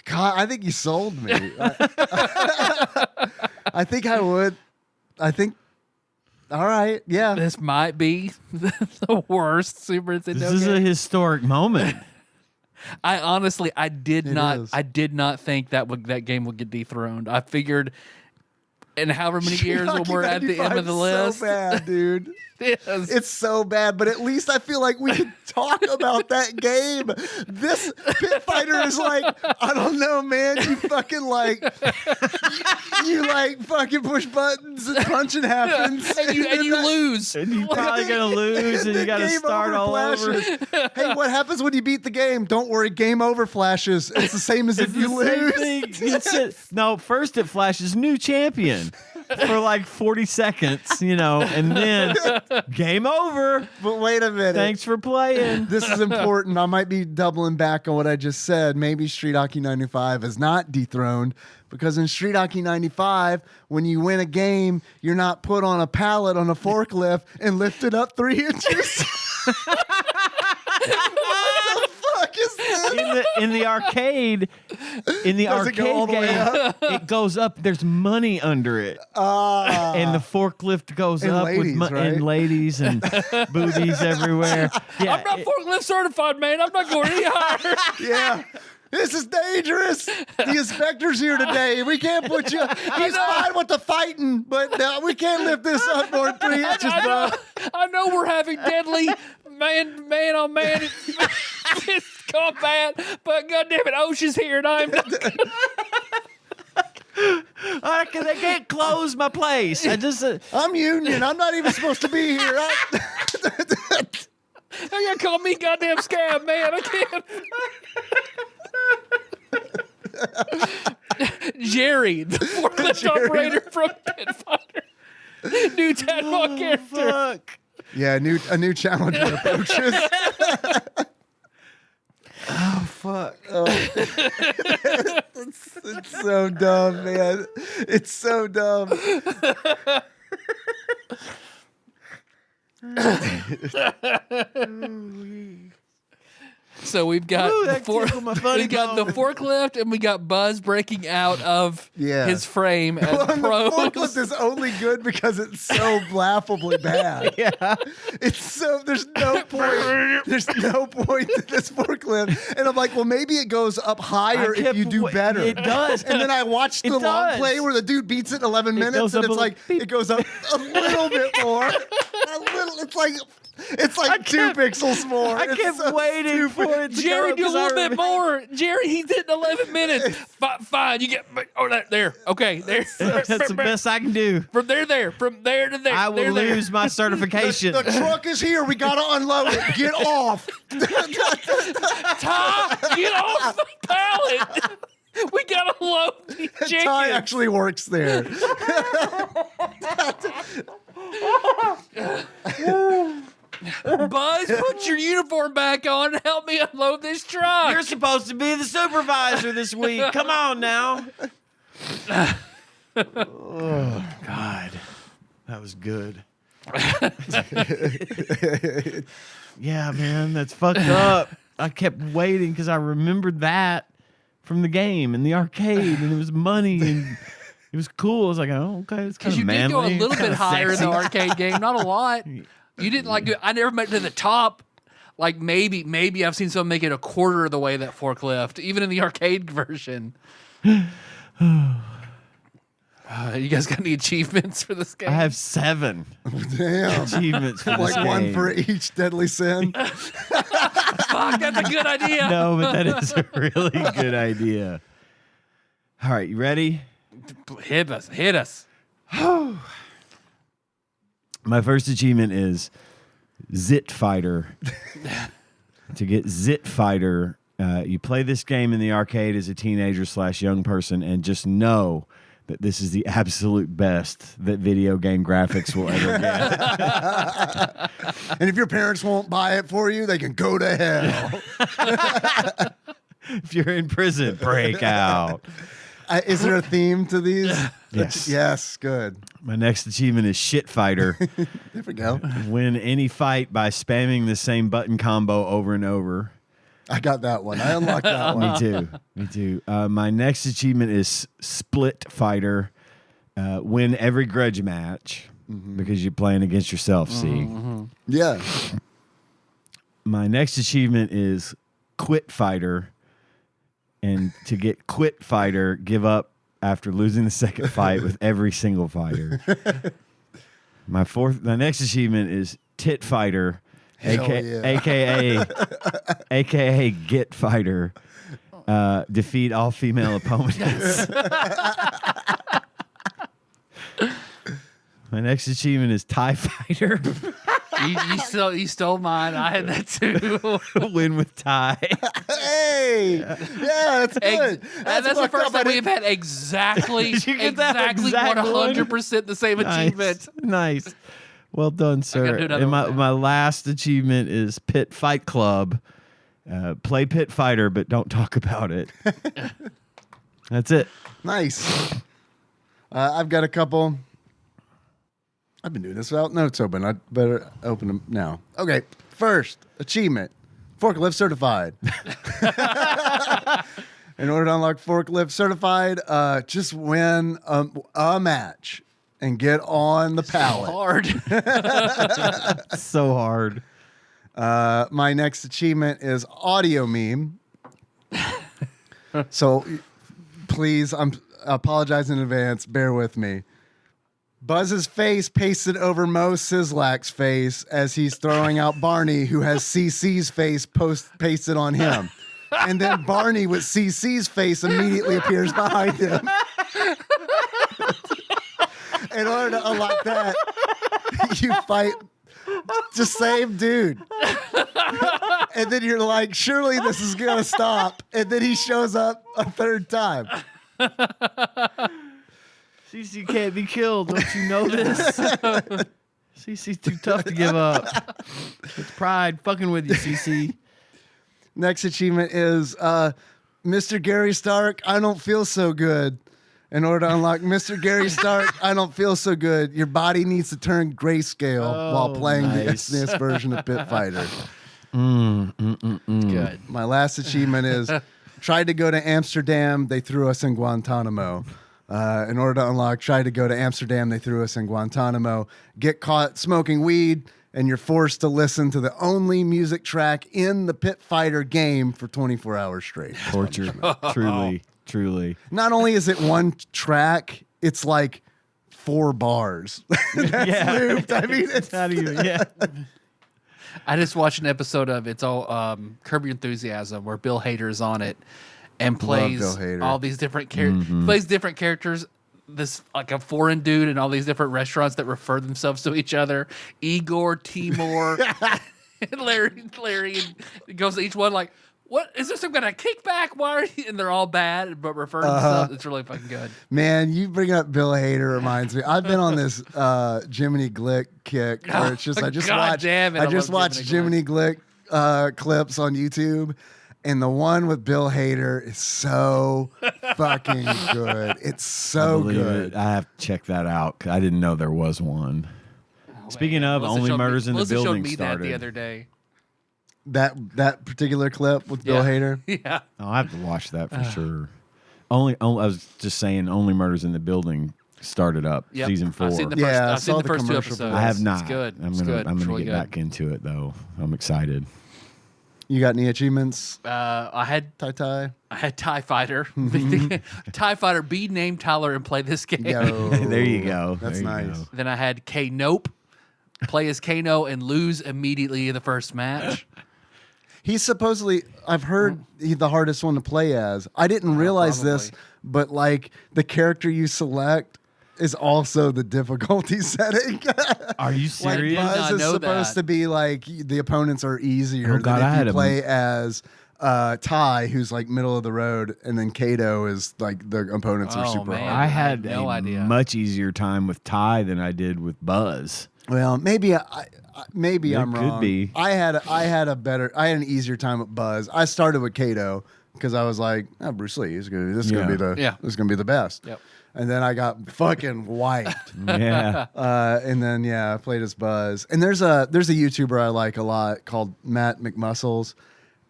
God, I think you sold me. I think I would. I think. All right, yeah. This might be the worst Super Nintendo This is game. a historic moment. I did It not is. I did not think that game would get dethroned. I figured in however many years when we're at the end of the list. So bad, dude. Yes. It's so bad, but at least I feel like we can talk about that game. This Pitfighter is like, I don't know, man. You fucking like, you like fucking push buttons and punching happens, and you lose. And you're probably going to lose, and you got to Game start all over. flashes. Hey, what happens when you beat the game? Don't worry, game over flashes. It's the same as if It's you the same lose. thing. No, first it flashes new champion for like 40 seconds, and then game over. But wait a minute. Thanks for playing. This is important. I might be doubling back on what I just said. Maybe Street Hockey 95 is not dethroned because in Street Hockey 95, when you win a game, you're not put on a pallet on a forklift and lifted up 3 inches. What the fuck is this? In the arcade, Does it go all the way game, it goes up. There's money under it, and the forklift goes And up ladies, with right? and ladies and boobies everywhere. Yeah, I'm not forklift certified, man. I'm not going any higher. Yeah. This is dangerous. The inspector's here today. We can't put you. He's fine with the fighting, but we can't lift this up more than 3 inches, bro. I know we're having deadly man on man combat, but goddamn it, Osha's here, and I'm. I can't close my place. I'm union. I'm not even supposed to be here. You gotta call me goddamn scab, man. I can't. Jerry, the forklift operator from Pitfighter. New TADPOG character. Fuck. Yeah, a new challenger approaches. Oh fuck. It's so dumb, man. It's so dumb. So we've got Ooh, the that tickled my funny we got the bone. forklift, and we got Buzz breaking out of his frame as Well, and the pros. forklift is only good because it's so laughably bad. Yeah. It's so there's no point. There's no point to this forklift. And I'm like, well, maybe it goes up higher if you do better. It does. And then I watched the It long does. play where the dude beats it in 11 goes minutes, and up it's a like beep. it goes up a little bit more. A little. It's like 2 pixels more. I It's kept so waiting for it to Jerry, go do a up 'cause I little bit remember- more. Jerry, he's hitting 11 minutes. Fine, you get there. Okay, there. That's the best I can do. From there, from there to there. I will there. lose my certification. The truck is here. We gotta unload it. Get off. Ty, get off the pallet. We gotta load these chickens. Ty actually works there. Buzz, put your uniform back on and help me unload this truck. You're supposed to be the supervisor this week. Come on now. Oh, God. That was good. Yeah, man, that's fucked up. I kept waiting because I remembered that from the game in the arcade, and it was money, and it was cool. I was like, oh, okay, it's kind Because of you manly. did go a little kinda bit higher in sexy. the arcade game, not a lot. You didn't like. I never made it to the top. Like maybe I've seen someone make it a quarter of the way that forklift, even in the arcade version. You guys got any achievements for this game? I have 7 Damn. achievements for this Like one game. for each deadly sin. Fuck, that's a good idea. No, but that is a really good idea. All right, you ready? Hit us. My first achievement is Zit Fighter. To get Zit Fighter, you play this game in the arcade as a teenager / young person, and just know that this is the absolute best that video game graphics will ever get. And if your parents won't buy it for you, they can go to hell. If you're in prison, break out. Is there a theme to these? Yes. Yes, good. My next achievement is Shit Fighter. There we go. Win any fight by spamming the same button combo over and over. I got that one. I unlocked that one. Me too. My next achievement is Split Fighter. Win every grudge match because you're playing against yourself, see? Yeah. My next achievement is Quit Fighter. And to get Quit Fighter, give up after losing the second fight with every single fighter. My next achievement is Tit Fighter. Hell yeah. AKA Get Fighter. Defeat all female opponents. My next achievement is TIE Fighter. You stole mine. I had that too. Win with TIE. Hey. Yeah, that's good. That's the fucked first up. I time we've didn't- had exactly Did you get that exact 100% the same achievement. Nice. Well done, sir. do another And one. my last achievement is Pit Fight Club. Play Pit Fighter, but don't talk about it. That's it. Nice. I've got a couple. I've been doing this without notes open. I better open them now. Okay. First achievement: forklift certified. In order to unlock forklift certified, just win a match and get on the pallet. Hard. So hard. My next achievement is audio meme. So please, I apologize in advance. Bear with me. Buzz's face pasted over Mo Sislak's face as he's throwing out Barney, who has CC's face pasted on him. And then Barney with CC's face immediately appears behind him. In order to unlock that, you fight the same dude. And then you're like, surely this is going to stop. And then he shows up a third time. CC can't be killed. Don't you know this? CC's too tough to give up. It's pride fucking with you, CC. Next achievement is Mr. Gary Stark, I don't feel so good. In order to unlock Mr. Gary Stark, I don't feel so good. Your body needs to turn grayscale while playing the SNES version of Pitfighter. Good. My last achievement is tried to go to Amsterdam. They threw us in Guantanamo. In order to unlock, tried to go to Amsterdam. They threw us in Guantanamo. Get caught smoking weed, and you're forced to listen to the only music track in the Pitfighter game for 24 hours straight. Torture. Truly. Not only is it one track, it's like 4 bars. That's looped. I mean, it's Not even, yeah. I just watched an episode of It's All Curb Your Enthusiasm where Bill Hader is on it and plays Bill Hader. all these different plays different characters. This like a foreign dude in all these different restaurants that refer themselves to each other. Igor, Timur, and Larry, and goes to each one like, what is this some kind of kickback? Why are you? And they're all bad, but refer to themselves. It's really fucking good. Man, you bring up Bill Hader reminds me. I've been on this Jiminy Glick kick where it's just I just watch Jiminy Glick clips on YouTube, and the one with Bill Hader is so fucking good. It's so good. I have to check that out. 'Cause I didn't know there was one. Speaking of, Melissa Only showed Murders in the Melissa showed Building me started. that the other day. That particular clip with Bill Hader. Yeah. Oh, I have to watch that for sure. Only, I was just saying, Only Murders in the Building started up Yep. season 4. I've seen the Yeah, first, I I've saw seen the the first 2 commercial for episodes. I have not. It's good. I'm It's gonna good. I'm It's gonna really get good. back into it though. I'm excited. You got any achievements? I had Ty. TIE Fighter. TIE Fighter, be named Tyler and play this game. Yo, There you go. That's There you nice. go. Then I had K-Nope. Play as Kano and lose immediately in the first match. He's supposedly, I've heard he's the hardest one to play as. I didn't realize this, probably. but like the character you select is also the difficulty setting. Are you Like serious? I Buzz is know supposed that. to be like the opponents are easier Oh, God, than I if had you him. play as Ty, who's like middle of the road, and then Kato is like the opponents are Oh, super man. hard. I had no a idea. much easier time with Ty than I did with Buzz. Well, maybe maybe It I'm could wrong. be. I had an easier time with Buzz. I started with Kato because I was like, oh, Bruce Lee is gonna this is gonna be the best. Yep. And then I got fucking wiped. Yeah. And then I played as Buzz. And there's a YouTuber I like a lot called Matt McMuscles,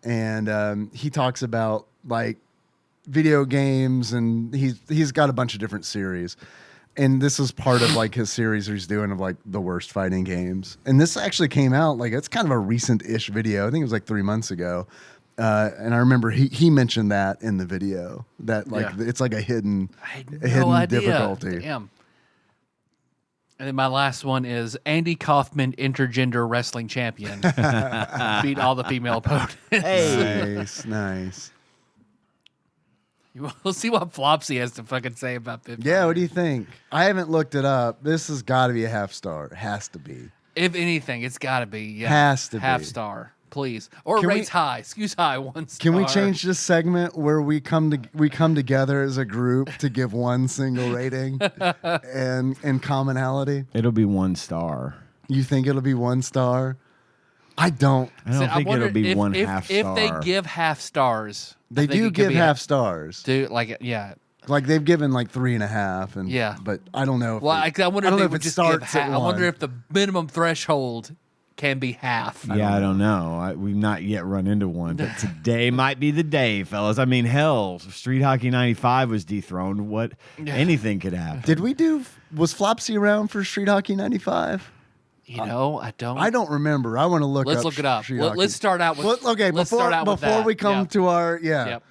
and he talks about like video games, and he's got a bunch of different series. And this is part of like his series he's doing of like the worst fighting games. And this actually came out like it's kind of a recent-ish video. I think it was like 3 months ago. And I remember he mentioned that in the video that like it's like a hidden difficulty. Damn. And then my last one is Andy Kaufman, intergender wrestling champion. Beat all the female opponents. Nice. We'll see what Flopsy has to fucking say about Pitfighter. Yeah, what do you think? I haven't looked it up. This has got to be a half star. It has to be. If anything, it's got to be. Yeah. Has to be. Half star, please. Or Can rates high. Excuse high, 1 star. Can we change this segment where we come together as a group to give one single rating and commonality? It'll be 1 star. You think it'll be 1 star? I don't. I don't think it'll be one half star. If they give half stars, They do give half stars. Like, yeah. Like they've given like 3.5, and Yeah. but I don't know. If Well, I wonder if they would it just give starts half. at I wonder 1. if the minimum threshold can be half. I don't know. We've not yet run into one, but today might be the day, fellas. I mean, hell, Street Hockey 95 was dethroned. What? Anything could happen. Was Flopsy around for Street Hockey 95? You know, I don't. I don't remember. I want to look. Let's look it up. Street Hockey. Let's start out with. Let's before start out with before that. we come to our Yep.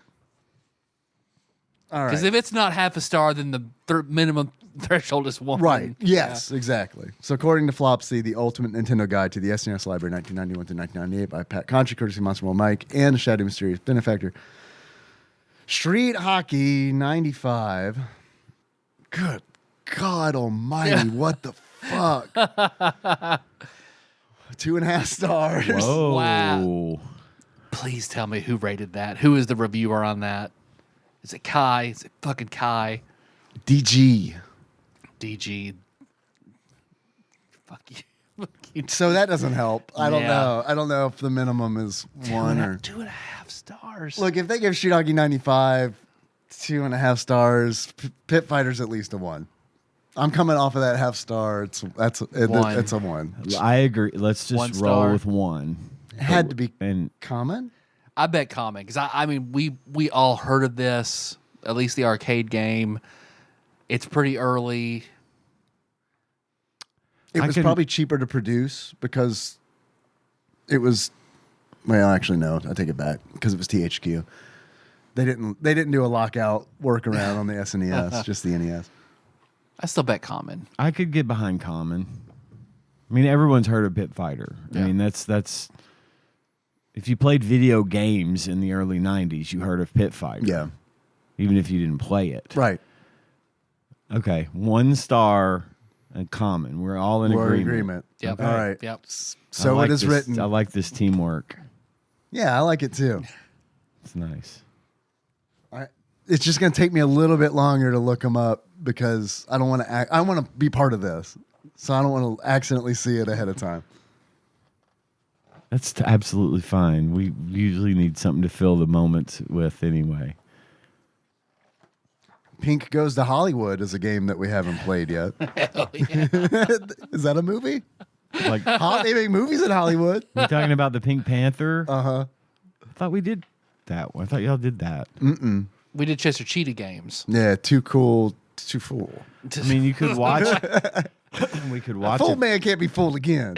All right. Because if it's not half a star, then the minimum threshold is 1. Right. Yes, exactly. So according to Flopsy, the Ultimate Nintendo Guide to the SNES Library 1991 to 1998 by Pat Conchi, courtesy Monster Ball Mike, and Shadow Mysterious Benefactor. Street Hockey 95. Good God almighty, what the fuck? 2.5 stars. Whoa. Wow. Please tell me who rated that. Who is the reviewer on that? Is it Kai? Is it fucking Kai? DG. DG. Fuck you. So that doesn't help. I don't Yeah. know. I don't know if the minimum is 1 or 2.5 stars. Look, if they give Street Hockey 95 2.5 stars. Pit Fighter's at least a 1. I'm coming off of that half star. It's a 1. I agree. Let's just 1 roll star. with 1. It had to be And common. I bet common because I mean we all heard of this, at least the arcade game. It's pretty early. It was probably cheaper to produce because it was. Well, actually, no. I take it back because it was THQ. They didn't do a lockout workaround on the SNES, just the NES. I still bet common. I could get behind common. I mean, everyone's heard of Pit Fighter. Yeah. I mean, that's if you played video games in the early 90s, you heard of Pit Fighter. Yeah. Even if you didn't play it. Right. Okay. 1 star and common. We're all in We're in agreement. Yep. All right. Yep. So I like it is this- written. I like this teamwork. Yeah, I like it too. It's nice. It's just going to take me a little bit longer to look them up because I don't want to. I want to be part of this, so I don't want to accidentally see it ahead of time. That's absolutely fine. We usually need something to fill the moments with anyway. Pink Goes to Hollywood is a game that we haven't played yet. Hell yeah. Is that a movie? Like, They make movies in Hollywood. you talking about the Pink Panther? Uh-huh. I thought we did that one. I thought y'all did that. We did Chester Cheetah games. Yeah, too cool, too fool. I mean, you could watch. We could watch Fool it. man can't be fooled again.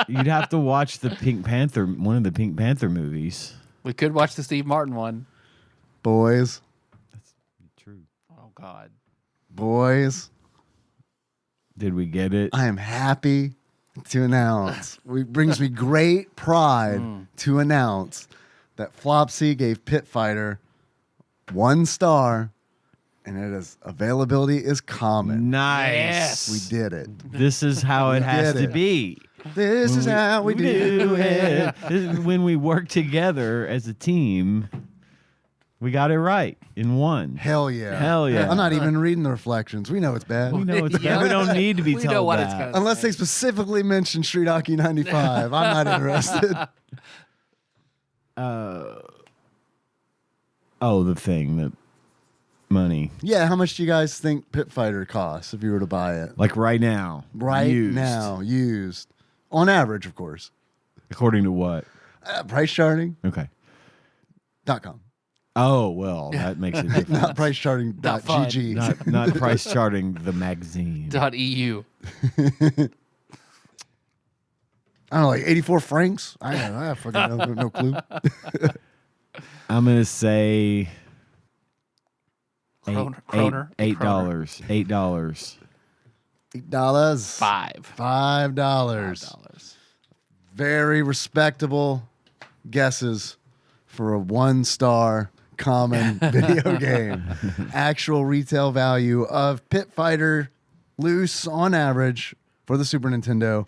You'd have to watch the Pink Panther, one of the Pink Panther movies. We could watch the Steve Martin one. Boys, True. Oh God. boys, Did we get it? I am happy to announce. It brings me great pride to announce that Flopsy gave Pit Fighter 1 star, and it is availability is common. Nice. Yes. We did it. This is how it has did to it. be. This is how we do it. This is when we work together as a team. We got it right in 1. Hell yeah. Hell yeah. I'm not even reading the reflections. We know it's bad. We know it's Yeah. bad. We don't need to be We told know what that. it's gonna Unless they specifically mention Street Hockey 95. I'm not interested. Oh, the thing, the money. Yeah, how much do you guys think Pit Fighter costs if you were to buy it? Like right now. Right used. now, used. On average, of course. According to what? Pricecharting.com. Okay. Oh, well, that makes it different. Not pricecharting.gg. not price charting the magazine. .eu. I don't know, like 84 francs? I fucking no clue. I'm going to say Kroner. $8. $8. $8. $5. $5. Very respectable guesses for a 1-star common video game. Actual retail value of Pit Fighter loose on average for the Super Nintendo,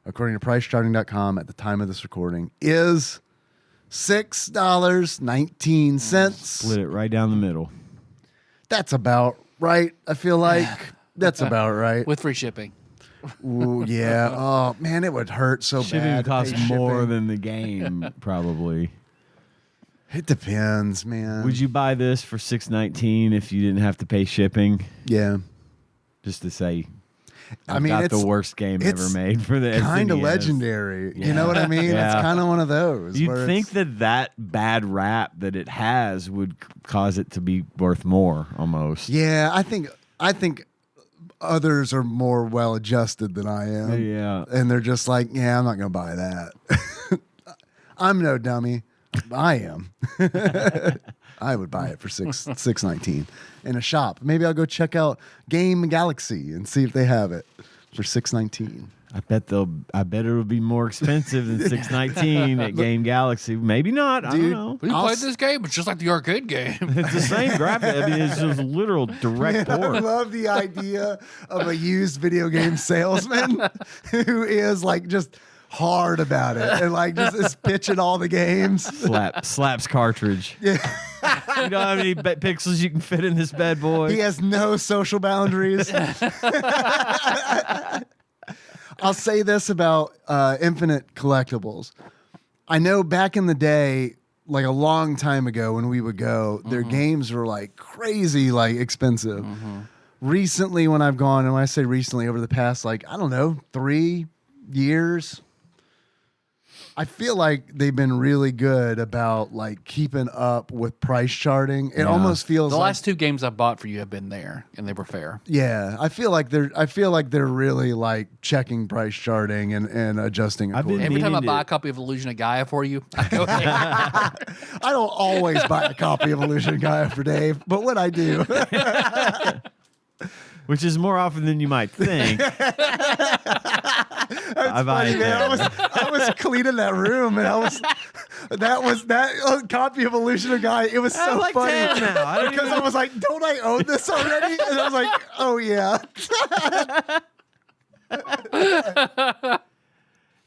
according to pricecharting.com at the time of this recording, is $6.19. Split it right down the middle. That's about right. I feel like that's about right. With free shipping. Ooh, yeah. Oh man, it would hurt so Shipping bad. to costs pay more shipping. than the game, probably. It depends, man. Would you buy this for $6.19 if you didn't have to pay shipping? Yeah. Just to say, I I've mean, got it's the worst game it's ever made for the kind of SNES. legendary. You Yeah. know what I mean? Yeah. It's kind of one of those. You'd where think it's- that bad rap that it has would cause it to be worth more, almost. Yeah, I think others are more well adjusted than I am. Yeah. And they're just like, yeah, I'm not going to buy that. I'm no dummy. I am. I would buy it for $6.19 in a shop. Maybe I'll go check out Game Galaxy and see if they have it for $6.19. I bet it'll be more expensive than $6.19 at Game Galaxy. Maybe not. I Dude, don't know. We I'll played s- this game. It's just like the arcade game. It's the same graphic. I mean, it's just literal direct I port. love the idea of a used video game salesman who is like just hard about it and like just is pitching all the games. Slaps cartridge. Yeah. You know how many pixels you can fit in this bad boy? He has no social boundaries. I'll say this about Infinite Collectibles. I know back in the day like a long time ago when we would go, their games were like crazy, like expensive. Recently, when I've gone, and when I say recently, over the past, like, I don't know, 3 years, I feel like they've been really good about like keeping up with price charting. It almost feels the like last 2 games I bought for you have been there, and they were fair. yeah, I feel like they're really like checking price charting and adjusting accordingly. Every time I meaning buy to- a copy of Illusion of Gaia for you, I go there. I don't always buy a copy of Illusion Gaia for Dave, but when I do, Which is more often than you might think. I buy it man, there. I was cleaning that room, and that copy of Illusion of Gaia. It was so I'm like funny 10 now. I don't because even- I was like, "Don't I own this already?" And I was like, "Oh yeah."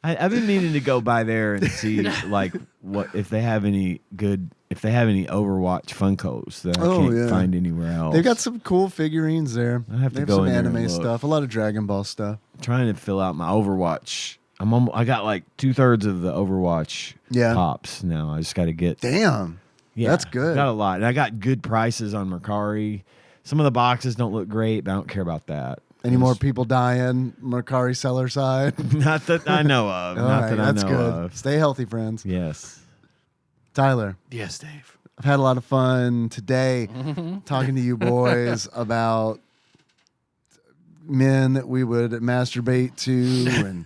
I've been meaning to go by there and see like what if they have any Overwatch Funkos that I can't find anywhere else. They've got some cool figurines there. I have to They go some in there and anime look. stuff, a lot of Dragon Ball stuff. Trying to fill out my Overwatch. I got like 2/3 of the Overwatch pops now. I just got to get. Damn, that's good. Got a lot, and I got good prices on Mercari. Some of the boxes don't look great, but I don't care about that. Any more people dying? Mercari seller side? Not that I know of. All Not right, that I that's know good. of. Stay healthy, friends. Yes. Tyler, Yes, Dave. I've had a lot of fun today talking to you boys about men that we would masturbate to and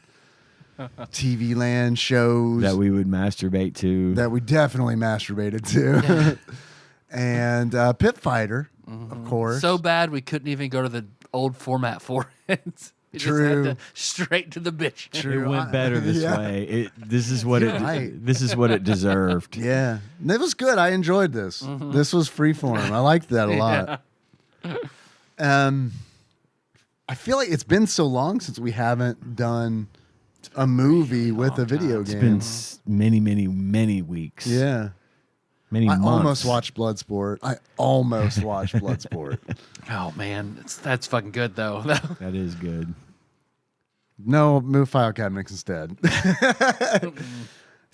TV land shows That we would masturbate to. that we definitely masturbated to. And Pitfighter, of course. So bad we couldn't even go to the old format for it. We True. Just had to straight to the bitch. It went better this Yeah. way. This is what Right. This is what it deserved. Yeah, and it was good. I enjoyed this. This was freeform. I liked that a lot. I feel like it's been so long since we haven't done a movie with a video It's game. been many, many, many weeks. Yeah, Many I months. almost watched Bloodsport. Oh man, that's fucking good though. That is good. No, move file cabinets instead.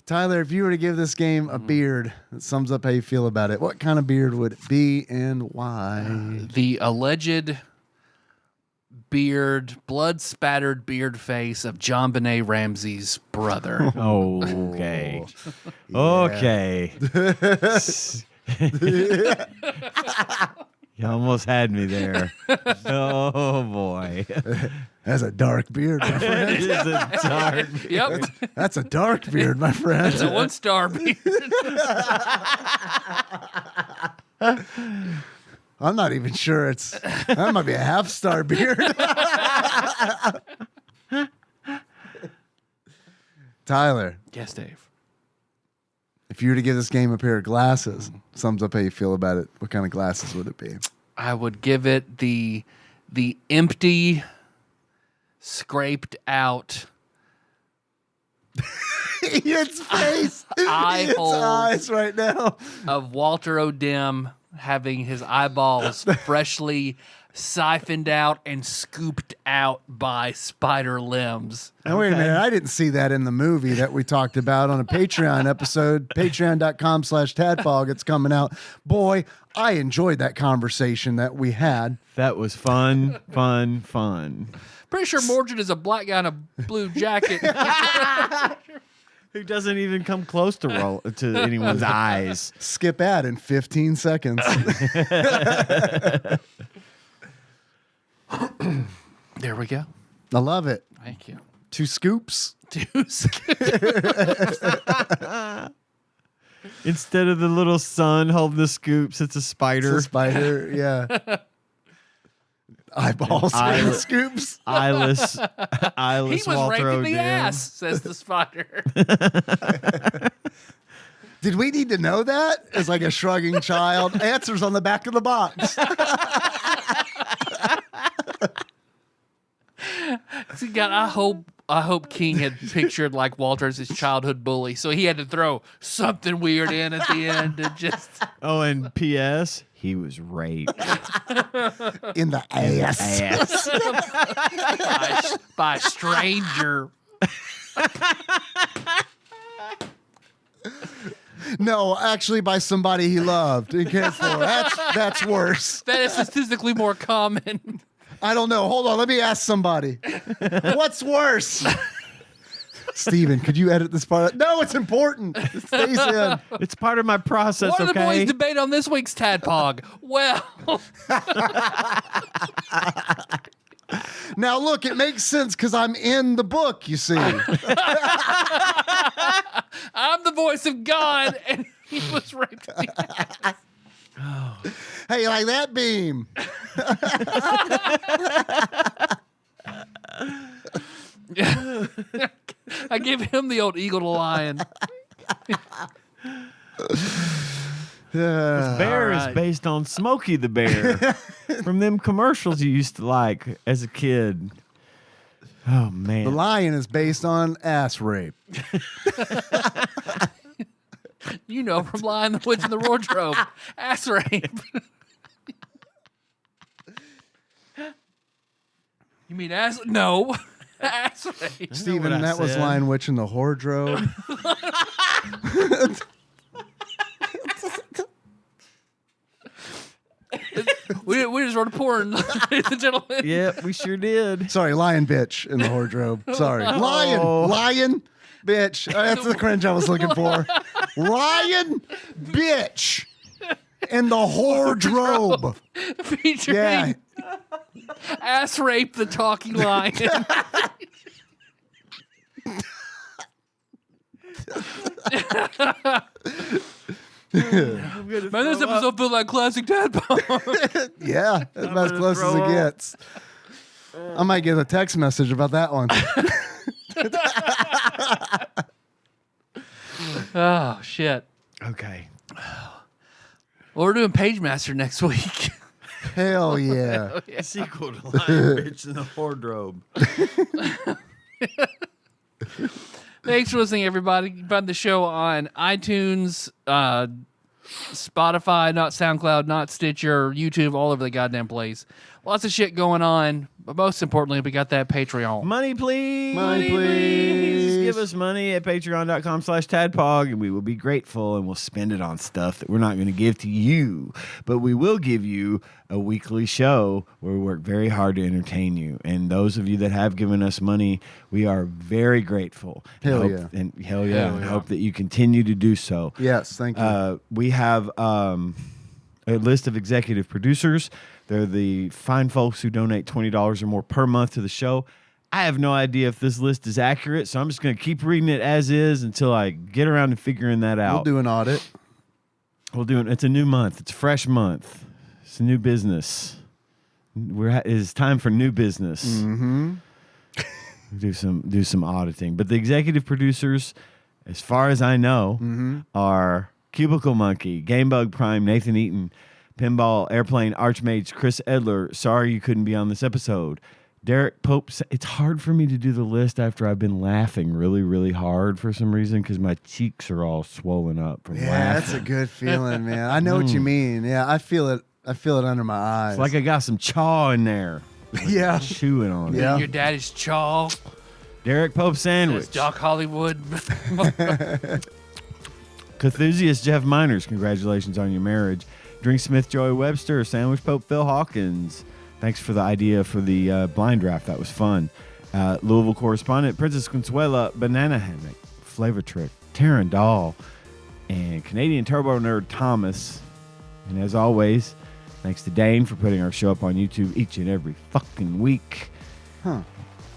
Tyler, if you were to give this game a beard that sums up how you feel about it, what kind of beard would it be and why? The alleged blood spattered beard face of John Benet Ramsey's brother. Okay. Okay. You almost had me there. Oh boy. That's a dark beard, my friend. It is a dark. Yep, That's a dark beard, my friend. it's a 1-star beard. I'm not even sure that might be a half-star beard. Tyler, Yes, Dave. if you were to give this game a pair of glasses, sums up how you feel about it, what kind of glasses would it be? I would give it the empty, scraped out Its face. eye Its hole eyes right now. of Walter O'Dim having his eyeballs freshly siphoned out and scooped out by spider limbs. Now, wait a minute. I didn't see that in the movie that we talked about on a Patreon episode, patreon.com/TADPOG. It's coming out. Boy, I enjoyed that conversation that we had. That was fun, fun, fun. Pretty sure Mordred is a black guy in a blue jacket. Who doesn't even come close to anyone's eyes. Skip ad in 15 seconds. There we go. I love it. Thank you. 2 scoops. Instead of the little son holding the scoops, it's a It's spider. a spider. Yeah. Eyeballs for the scoops. Eyeless He was Walter raping the O'Dim. ass, says the spider. Did we need to know that? As like a shrugging child. Answers on the back of the box. See, God, I hope King had pictured like Walter as his childhood bully, so he had to throw something weird in at the end to just. Oh, and P.S. He was raped. In the ass. by a stranger. No, actually by somebody he loved and cared for. That's worse. That is statistically more common. I don't know. Hold on. Let me ask somebody. What's worse? Steven, could you edit this part? No, it's important. It stays in. It's part of my process, What are the okay? boys debate on this week's TADPOG? Well, Now, look, it makes sense because I'm in the book, you see. I'm the voice of God, and he was raped. Hey, like that beam. I give him the old eagle to lion. Bear All right. is based on Smokey the Bear from them commercials you used to like as a kid. Oh, man. The lion is based on ass rape. You know, from Lion, the Witch, and the Wardrobe. Ass rape. You mean ass? No. Ass rape. Steven, what I that was said. Lion, Witch, and the Wardrobe. We just wrote a porn, ladies and gentlemen. Yep, we sure did. Sorry, Lion, bitch, in the Wardrobe. Sorry. Lion, bitch. That's the cringe I was looking for. Lion, bitch, in the Wardrobe. Featuring Yeah. Ass Rape, the Talking Lion. Man, this episode feels like classic TADPOG. Yeah, that's about as close as it gets. I might get a text message about that one. Oh, shit. Okay. Well, we're doing Page Master next week. Hell yeah. Sequel to Lion, Bitch, in the Wardrobe. Thanks for listening, everybody. You can find the show on iTunes, Spotify, not SoundCloud, not Stitcher, YouTube, all over the goddamn place. Lots of shit going on, but most importantly, we got that Patreon. Money, please. Money, please. Give us money at patreon.com/tadpog, and we will be grateful, and we'll spend it on stuff that we're not going to give to you. But we will give you a weekly show where we work very hard to entertain you. And those of you that have given us money, we are very grateful. Hell and yeah. hope, and hell yeah. And hope that you continue to do so. Yes, thank you. We have a list of executive producers. They're the fine folks who donate $20 or more per month to the show. I have no idea if this list is accurate, so I'm just going to keep reading it as is until I get around to figuring that out. We'll do an audit. We'll do it. It's a new month. It's a fresh month. It's a new business. It's time for new business. Mm-hmm. Do some auditing. But the executive producers, as far as I know, are Cubicle Monkey, Gamebug Prime, Nathan Eaton, Pinball Airplane Archmage, Chris Edler. Sorry you couldn't be on this episode. Derek Pope. It's hard for me to do the list after I've been laughing really, really hard for some reason because my cheeks are all swollen up from Yeah, laughing. that's a good feeling, man. I know what you mean. Yeah, I feel it. I feel it under my eyes. It's like I got some chaw in there. yeah. Chewing on it. Yeah. Your daddy's chaw. Derek Pope That's sandwich. Doc Hollywood. Cthusiast Jeff Miners, congratulations on your marriage. Drink Smith Joey Webster, Sandwich Pope Phil Hawkins. Thanks for the idea for the blind draft. That was fun. Louisville correspondent Princess Consuela, Banana Hammock, Flavor Trick, Taryn Dahl, and Canadian Turbo Nerd Thomas. And as always, thanks to Dane for putting our show up on YouTube each and every fucking week. Huh.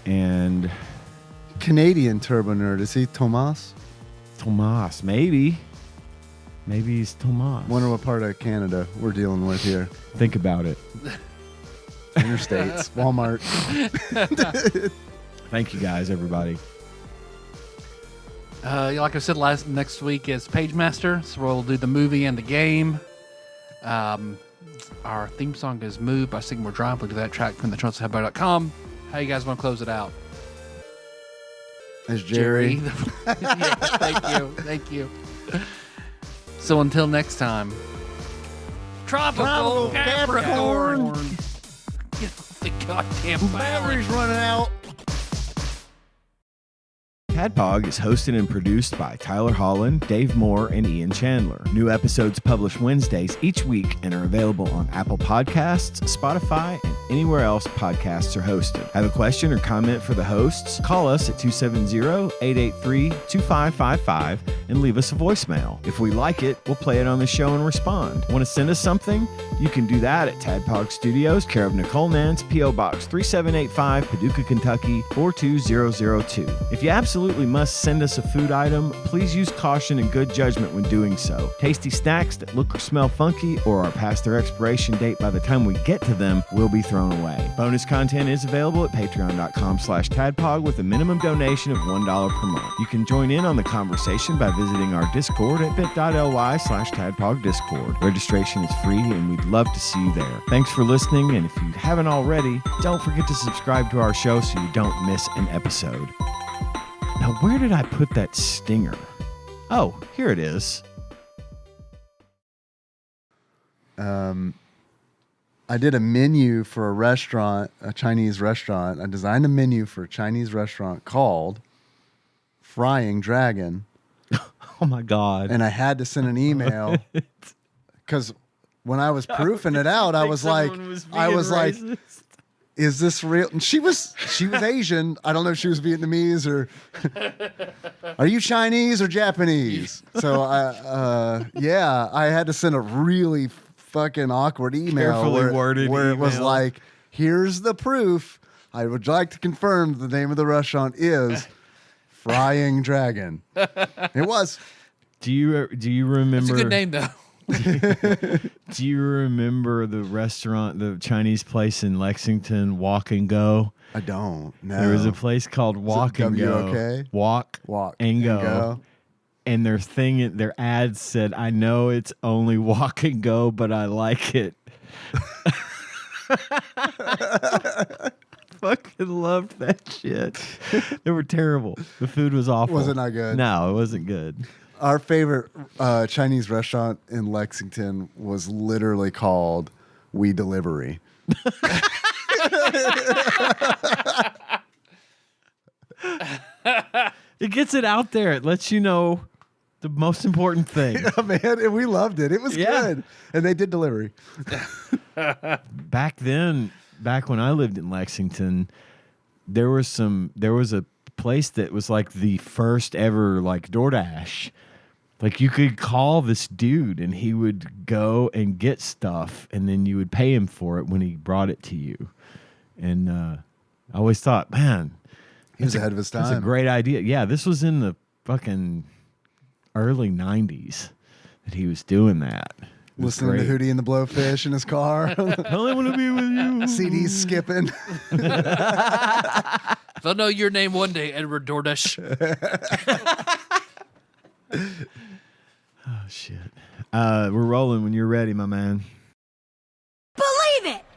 And Canadian Turbo Nerd. Is he Tomas? Tomas, maybe. Maybe he's Tomas. Wonder what part of Canada we're dealing with here. Think about it. Interstates, Walmart. Thank you guys, everybody. Like I said, next week is Page Master, so we'll do the movie and the game. Our theme song is Move by Sigmar Drive. We'll do that track from thetronsheadbar.com. How you guys want to close it out? As Jerry. Yeah, thank you. So until next time, Tropical Capricorn. Get off the goddamn Battery's running out. TADPOG is hosted and produced by Tyler Holland, Dave Moore, and Ian Chandler. New episodes published Wednesdays each week and are available on Apple Podcasts, Spotify, and anywhere else podcasts are hosted. Have a question or comment for the hosts? Call us at 270-883-2555 and leave us a voicemail. If we like it, we'll play it on the show and respond. Want to send us something? You can do that at TADPOG Studios, care of Nicole Nance, P.O. Box 3785, Paducah, Kentucky 42002. If you absolutely must send us a food item, please use caution and good judgment when doing so. Tasty snacks that look or smell funky or are past their expiration date by the time we get to them will be thrown away. Bonus content is available at patreon.com/tadpog with a minimum donation of $1 per month. You can join in on the conversation by visiting our Discord at bit.ly/tadpog Discord. Registration is free and we'd love to see you there. Thanks for listening, and if you haven't already, don't forget to subscribe to our show so you don't miss an episode. Now, where did I put that stinger? Oh, here it is. I did a menu for a restaurant, a Chinese restaurant. I designed a menu for a Chinese restaurant called Frying Dragon. Oh my God. And I had to send an email because when I was proofing it out, I was like, is this real? And she was Asian. I don't know if she was Vietnamese or are you Chinese or Japanese? So I had to send a really fucking awkward email Carefully worded where it was email. like, here's the proof. I would like to confirm the name of the restaurant is Frying Dragon. It was. Do you remember? It's a good name, though. Do you remember the restaurant, the Chinese place in Lexington, Walk and Go? I don't. No. There was a place called Walk and Go. W-O-K? Walk and Go. And their ad said, "I know it's only Walk and Go, but I like it." Fucking loved that shit. They were terrible. The food was awful. Was it not good? No, it wasn't good. Our favorite Chinese restaurant in Lexington was literally called We Delivery. It gets it out there. It lets you know the most important thing. Yeah, man, and we loved it. It was good. And they did delivery. Back then, back when I lived in Lexington, there was a place that was like the first ever like DoorDash. Like you could call this dude and he would go and get stuff and then you would pay him for it when he brought it to you. And I always thought, man, he was ahead of his time. That's a great idea. Yeah, this was in the fucking early 90s that he was doing that. Listening to Hootie and the Blowfish in his car. I only want to be with you. CDs skipping. They'll know your name one day, Edward DoorDash. Oh, shit. We're rolling when you're ready, my man.